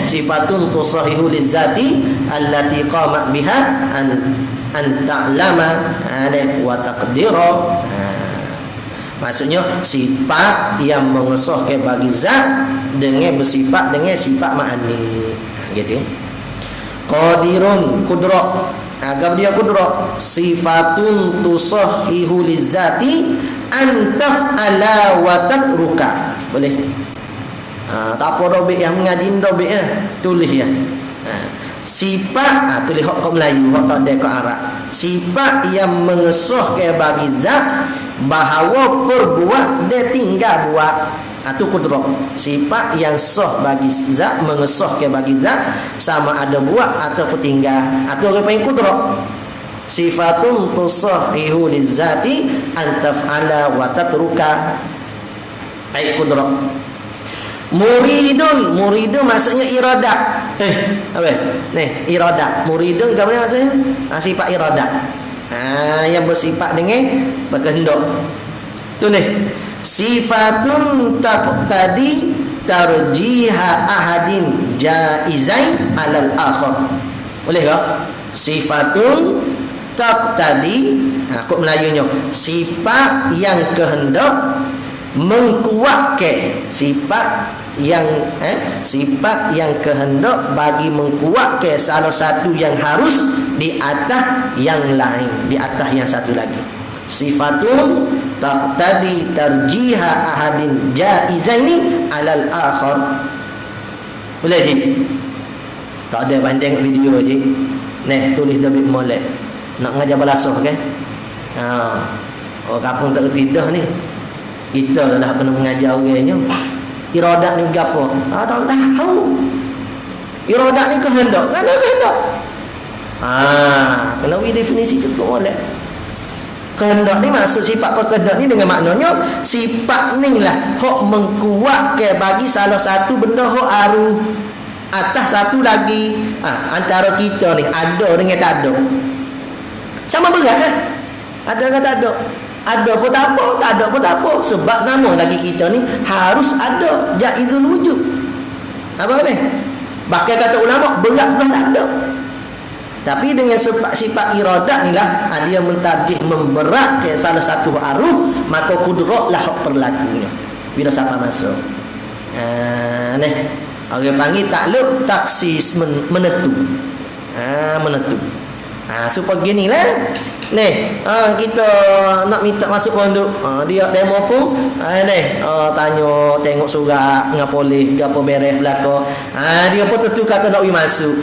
Sifatun tusahihu lizzati allati qamat biha an ta'lama wa taqdira. Maksudnya sifat yang mengesahkan bagi zat dengan bersifat dengan sifat ma'ani. Gitu. Qadirun kudrah. Agak dia kudrah. Sifatun tusahhihu lizzati an taf'ala wa tatruka. Boleh. Tak apa dobik yang mengaji dobik tulis ya. Sifat tulis hak kat Melayu, hak tak ada kat Arab. Sifat yang mengesahkan bagi zat bahawa perbuat dia tinggal buat. Itu kudrah. Sifat yang sah bagi zat, mengesahkan bagi zat, sama ada buat atau tinggal. Atau orang panggil kudrah. Sifatun tusahhihu lizzati an taf'ala wa tatruka. Baik kudrah. Muridun maksudnya iradah. Apa? Nih, iradah. Muridun apa maksudnya? Sifat iradah. Yang bersifat dengan berkehendak. Tu nih. Sifatun taqtadi tarjiha ahadin jaizain alal akhar. Boleh tak? Sifatun taqtadi, kok Melayunya, sifat yang kehendak mengkuatkan, sifat yang kehendak bagi mengkuatkan salah satu yang harus di atas yang lain, di atas yang satu lagi. Sifatun taqtadi tarjiha ahadin jaizaini alal akhar. Boleh je? Tak ada banding video je. Nih, tulis David Molek. Nak ngajar balasah kan? Oh, kampung tak kerti dah ni. Kita dah kena mengajar orangnya. Iradat ni gapo? Tak tahu. Iradat ni kehendak. Kan kehendak. Kena bagi definisi cukup Molek. Kehendak ni maksud sifat kehendak ni dengan maknanya sifat ni lah hok mengkuatkan bagi salah satu benda hok aru atas satu lagi. Antara kita ni ada dengan tak ada sama berat kan? Ada dengan tak ada. Ada pun tak apa, tak ada pun tak apa. Sebab nama lagi kita ni harus ada, jaizul wujud. Apa ni? Bahkan kata ulama berat sebelah tak ada. Tapi dengan sifat iradat ni lah dia mentarjih memberatkan salah satu arus, maka kudrah lah perlakunya bila siapa masuk. Orang panggil takluk taksis menentu. Menentu. Supaya gini lah. Kita nak minta masuk pondok. Dia demo pun tanya tengok surat ngapoleh gapo beres belaka. Dia pun tentu kata nak masuk.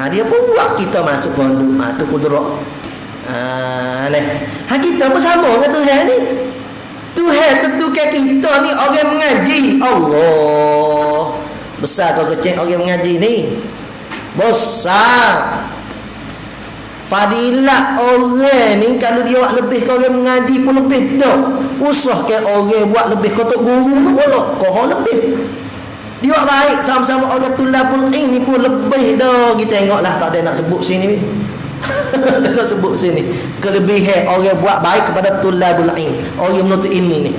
Dia pun buat kita masuk pondok. Tu kudrah. Kita pun sama dengan Tuhan ni. Tuhan tentukan kita ni orang mengaji. Allah. Besar atau kecil orang mengaji ni? Besar. Fadilat orang ni kalau dia buat lebih ke orang mengaji pun lebih dah. Usahkan orang buat lebih ke tok guru pula. Kau lebih. Dia buat baik sama-sama orang tulabul ilmi pun lebih dah. Kita tengoklah tak ada nak sebut sini. Tak nak sebut sini. Kelebihan orang buat baik kepada tulabul ilmi, orang menuntut ilmu ni.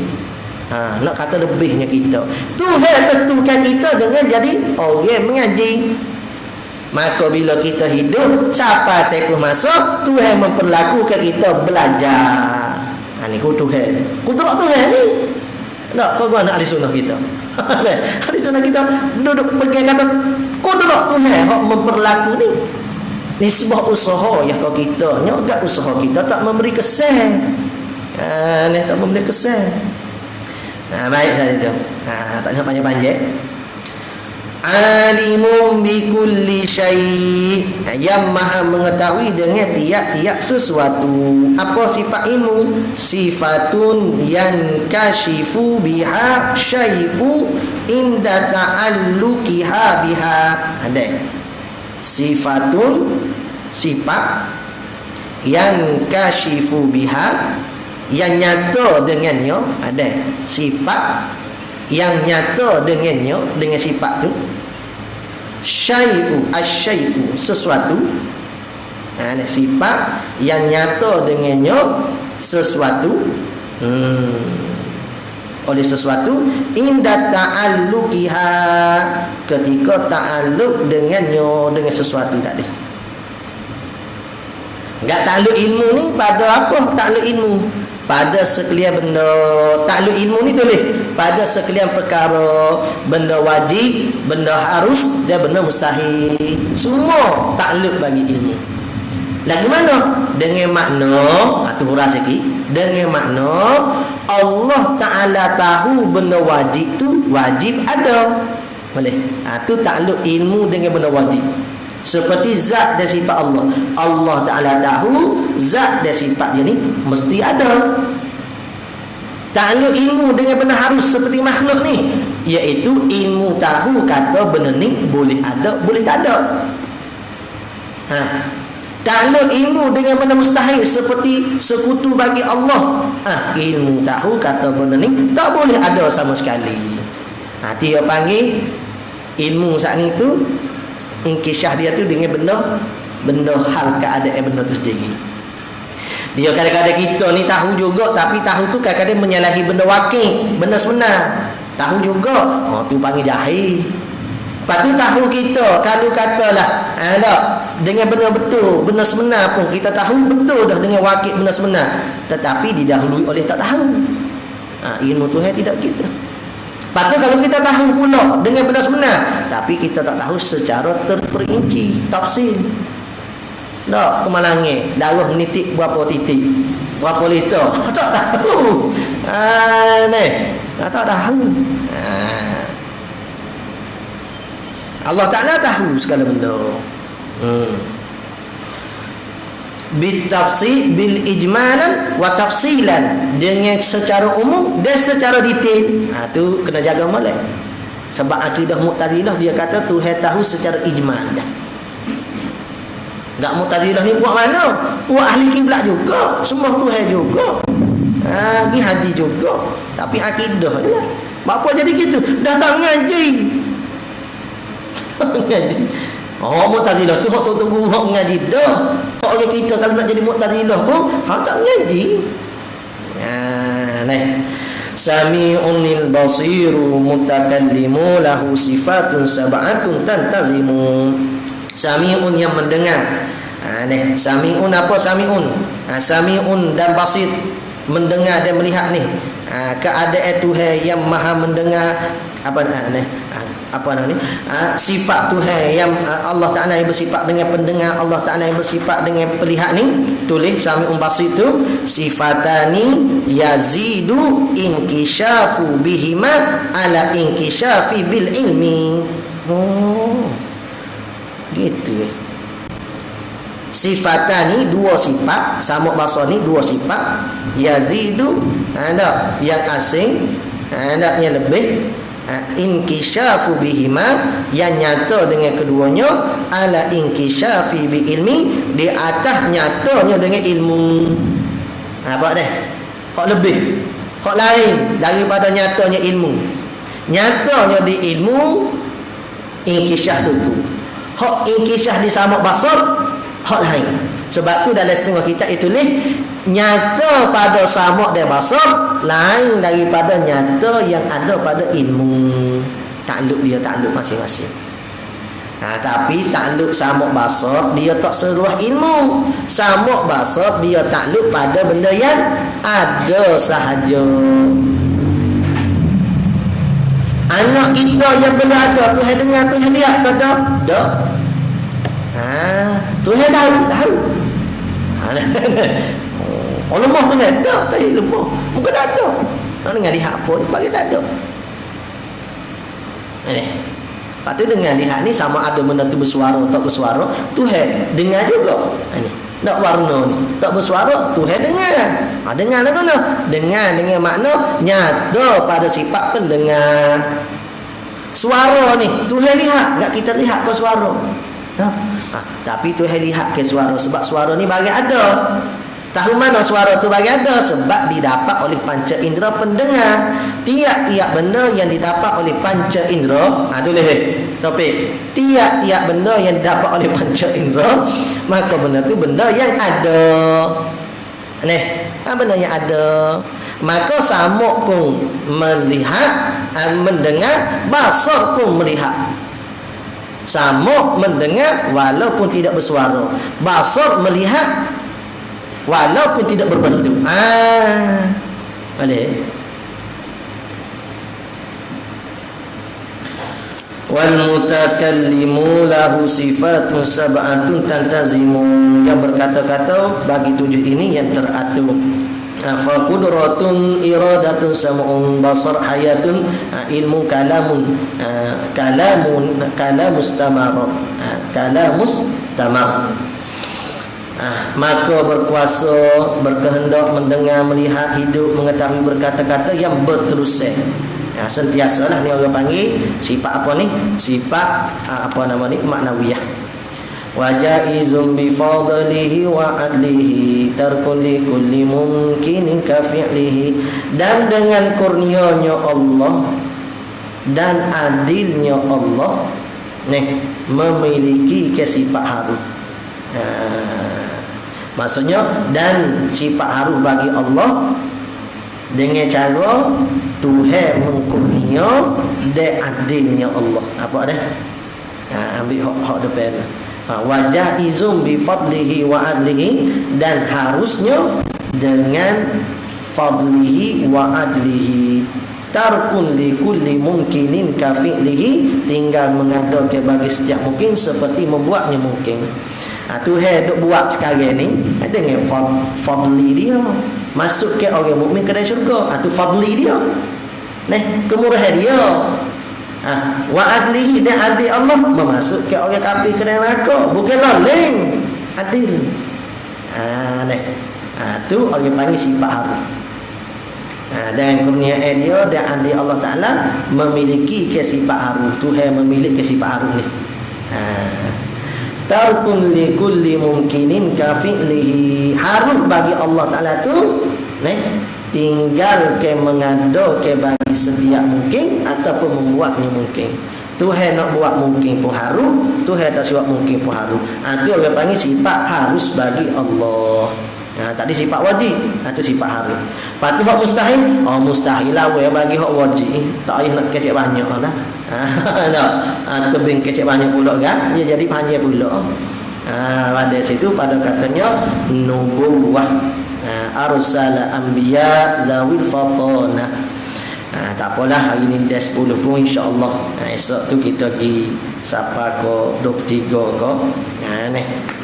Nak kata lebihnya kita. Tuhan tentukan kita dengan jadi orang mengaji. Maka bila kita hidup, siapa teguh masuk, Tuhan memperlakukan kita belajar. Ni Tuhan. Kudrah Tuhan ni. Tak, kau nak ahli sunnah kita. Ahli sunnah kita duduk pegang kata kudrah Tuhan hak memperlaku ni. Nisbah usaha ya kau kita, nyogak usaha kita tak memberi kesan. Tak memberi kesan. Baik saja tu. Tak nak panjang-panjang. alimun bi kulli syai', yang maha mengetahui dengan tiap-tiap sesuatu. Apa sifat ilmu? Sifatun yankashifu biha syai'u inda ta'alluqiha biha. Ada sifatun, sifat yankashifu biha, yang nyata dengannya. Ada sifat yang nyata dengannya, dengan sifat tu. Syai'u, asyai'u, sesuatu. Sifat yang nyata dengannya sesuatu, oleh sesuatu, inda ta'alluqiha, ketika ta'alluq dengannya, dengan sesuatu tadi. Enggak ta'alluq ilmu ni pada apa? Ta'alluq ilmu pada sekalian benda. Ta'alluq ilmu ni tulis pada sekalian perkara, benda wajib, benda harus dan benda mustahil. Semua ta'alluq bagi ilmu. Lagi mana? Dengan makna, tu huruf sikit, dengan makna Allah Ta'ala tahu benda wajib tu wajib ada. Boleh. Tu ta'alluq ilmu dengan benda wajib. Seperti zat dan sifat Allah. Allah Ta'ala tahu zat dan sifat dia ni mesti ada. Ta'alluq ilmu dengan benda harus seperti makhluk ni, iaitu ilmu tahu kata benda ni boleh ada, boleh tak ada. Ta'alluq ilmu dengan benda mustahil seperti sekutu bagi Allah. Ilmu tahu kata benda ni tak boleh ada sama sekali. Dia panggil ilmu saat ni tu, inkishaf dia tu dengan benda hal keadaan benda tu sendiri. Dia kadang-kadang kita ni tahu juga, tapi tahu tu kadang-kadang menyalahi benda wakil, benda sebenar. Tahu juga, tu panggil jahil. Lepas tu tahu kita, kalau katalah dengan benda betul, benda sebenar pun kita tahu betul dah dengan wakil benda sebenar, tetapi didahului oleh tak tahu. Ilmu Tuhan tidak kita. Lepas tu kalau kita tahu pula dengan benda sebenar, tapi kita tak tahu secara terperinci, tafsil. Tak, kemalangnya darah menitik berapa titik, berapa liter, tak tahu. Tak tahu. Allah Ta'ala tahu segala benda. Bitafsil, bil ijmalan wa tafsilan, dengan secara umum dan secara detail. Tu kena jaga molek. Sebab akidah Mu'tazilah dia kata Tuhan tahu secara ijmal je. Tak, Mu'tazilah ni buat mana? Buat ahli kiblat juga, semua Tuhan juga. Pergi haji juga, tapi akidah je lah. Apa jadi gitu? Dah tak ngaji. Ngaji. Mu'tazilah tu hak tu guru hak ngaji dah. Orang kita kalau nak jadi Mu'tazilah pun hak tak ngaji. Sami'unil basiru mutakallimu lahu sifatun sab'atun tantazimu. Sami'un yang mendengar. Sami'un apa sami'un? Sami'un dan basir, mendengar dan melihat ni. Keadaan Tuhan yang maha mendengar, sifat Tuhan yang Allah Ta'ala yang bersifat dengan pendengar, Allah Ta'ala yang bersifat dengan pelihat ni. Tulis sami'un basir tu sifatani yazidu inkishafu bihima ala inkishafi bil ilmi. Gitu. Sifatani, dua sifat, samuk basar ni dua sifat. Yazidu, yang asing, yang lebih. Inkishafu bihima, yang nyata dengan keduanya, ala inkishafi bi ilmi, di atas nyatanya dengan ilmu. Apa dah? Hak lebih, hak lain daripada nyatanya ilmu. Nyatanya di ilmu, inkishaf suku. Hak inkishaf di samuk basar, hak lain. Sebab tu dalam setengah kitab itu nyata pada samuk dan basar lain daripada nyata yang ada pada ilmu. Takluk dia takluk masing-masing. Tapi takluk samuk basar dia tak seluruh ilmu. Samuk basar dia takluk pada benda yang ada sahaja. Anak kita yang berada, Tuhan dengar, Tuhan lihat ke tak? Tak. Tuhan tahu. Lemah Tuhan tak lemah. Mungkin tak ada. Nak dengar lihat apa bagi tak ada. Lepas tu dengar lihat ni sama ada benda tu bersuara tak bersuara, Tuhan dengar juga. Ni nak warna ni tak bersuara, Tuhan dengar. Dengar lah mana? Dengar dengan makna nyata pada sifat pendengar. Suara ni Tuhan lihat, enggak kita lihat ke suara. Tapi Tuhan lihat ke suara sebab suara ni bagi ada. Tahu mana suara tu bagi ada? Sebab didapat oleh panca indera pendengar. Tiap-tiap benda yang didapat oleh panca indera, tulis topik. Tiap-tiap benda yang didapat oleh panca indera, maka benda tu benda yang ada. Benda yang ada. Maka samuk pun melihat, mendengar, basar pun melihat. Samuk mendengar walaupun tidak bersuara, basar melihat walaupun tidak berbentuk. Boleh. Wal mutakallimu lahu sifatun sab'atun tantazimu, yang berkata-kata bagi 7 ini yang teratur. Fa qudratun iradatun sam'un basar hayatun ilmu kalamun kalamus tamar. Maka berkuasa, berkehendak, mendengar, melihat, hidup, mengetahui, berkata-kata yang berterusan. Sentiasalah ni orang panggil sifat apa ni? Sifat maknawiyah. Wa jaizun bi fadlihi wa adlihi tarkun li kulli mumkinin ka fi'lihi. Dan dengan kurnianya Allah dan adilnya Allah memiliki kesifat harus. Maksudnya dan sifat harus bagi Allah dengan cara Tuhan mengkurnia dan adilnya Allah. Apa dah? Ambil hak depan. Wa jaizum bi fadlihi wa adlihi, dan harusnya dengan fadlihi wa adlihi. Tarkun li kulli mumkinin ka fi'lihi, tinggal mengadakan bagi setiap mungkin seperti membuatnya mungkin. Tuhan duk buat sekarang ni dengan fadli dia, masuk ke orang mukmin ke dalam syurga. Tu fadli dia, kemurahan dia. Wa adlihi, dan adil Allah memasuk ke orang kafir ke dalam neraka. Bukan laling, adil. Tu orang panggil sifat harus. Dan kurniaan dia dan adil Allah Ta'ala memiliki kesifat harus. Tuhan memiliki kesifat harus ni. Tarkun li kulli mumkinin ka fi'lihi, harus bagi Allah Ta'ala tu tinggal ke mengada ke bagi setiap mungkin ataupun membuatnya mungkin. Tuhan nak buat mungkin pun harus, Tuhan tak buat mungkin pun harus. Itu orang panggil sifat harus bagi Allah. Tadi sifat wajib, itu sifat harus. Lepas tu hak mustahil, mustahil lah bagi hak wajib. Tak payah nak kecek banyak lah. Atau bin kecek banyak pula kan, dia jadi panjang pula. Pada situ pada katanya nubuwah, arsala anbiya zawil fatana. Tak apalah, hari ni dah 10 pun insya-Allah. Esok tu kita pergi siapa ko 23 ko.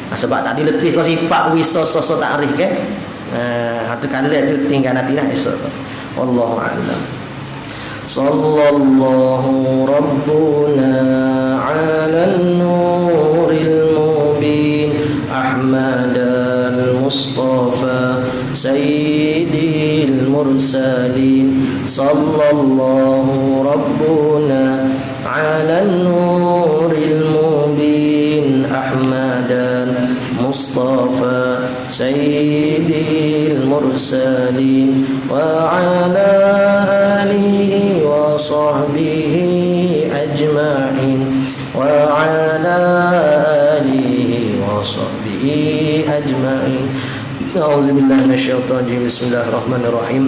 Sebab tadi letih kau sifat wisos-sos takrif ke. Hatu kali tu tinggal nantilah esok. Wallahu a'lam. Sallallahu rabbuna 'alan nuril mubin Ahmadal Mustafa sayyidil mursalin. Sallallahu rabbuna 'alan nuril mubin Ahmadal Mustafa sayyidil mursalin wa 'ala alihi wa sahbihi ajma'in wa 'ala alihi wa sahbihi ajma'in. A'udzubillahi minasyaitonir rajim. Bismillahirrahmanirrahim.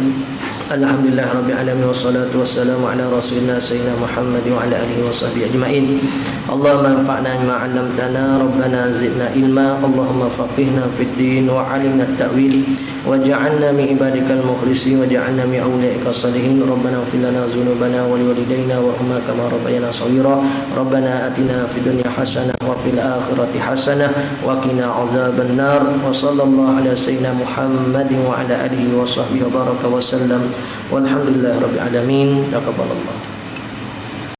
Alhamdulillah rabbil alamin wassalatu wassalamu ala rasulina sayyidina Muhammad wa ala alihi washabbihi ajmain. Allahumma anfa'na bima 'allamtana, rabbana zidna ilma, Allahumma faqihna fid din wa 'allimna at-ta'wil waj'alna min ibadikal mukhlisin waj'alna min awliyaika salihin. Rabbana ighfir lana dhunubana wa liwalidayna warhamna kama rabbayana shaghira. Rabbana atina fid dunya hasanah wa fil akhirati hasanah wa qina 'adzaban nar. Wa sallallahu ala sayyidina Muhammadin wa ala alihi washabbihi wa baraka wa sallam. Walhamdulillahirabbil alamin. Taqabbalallah.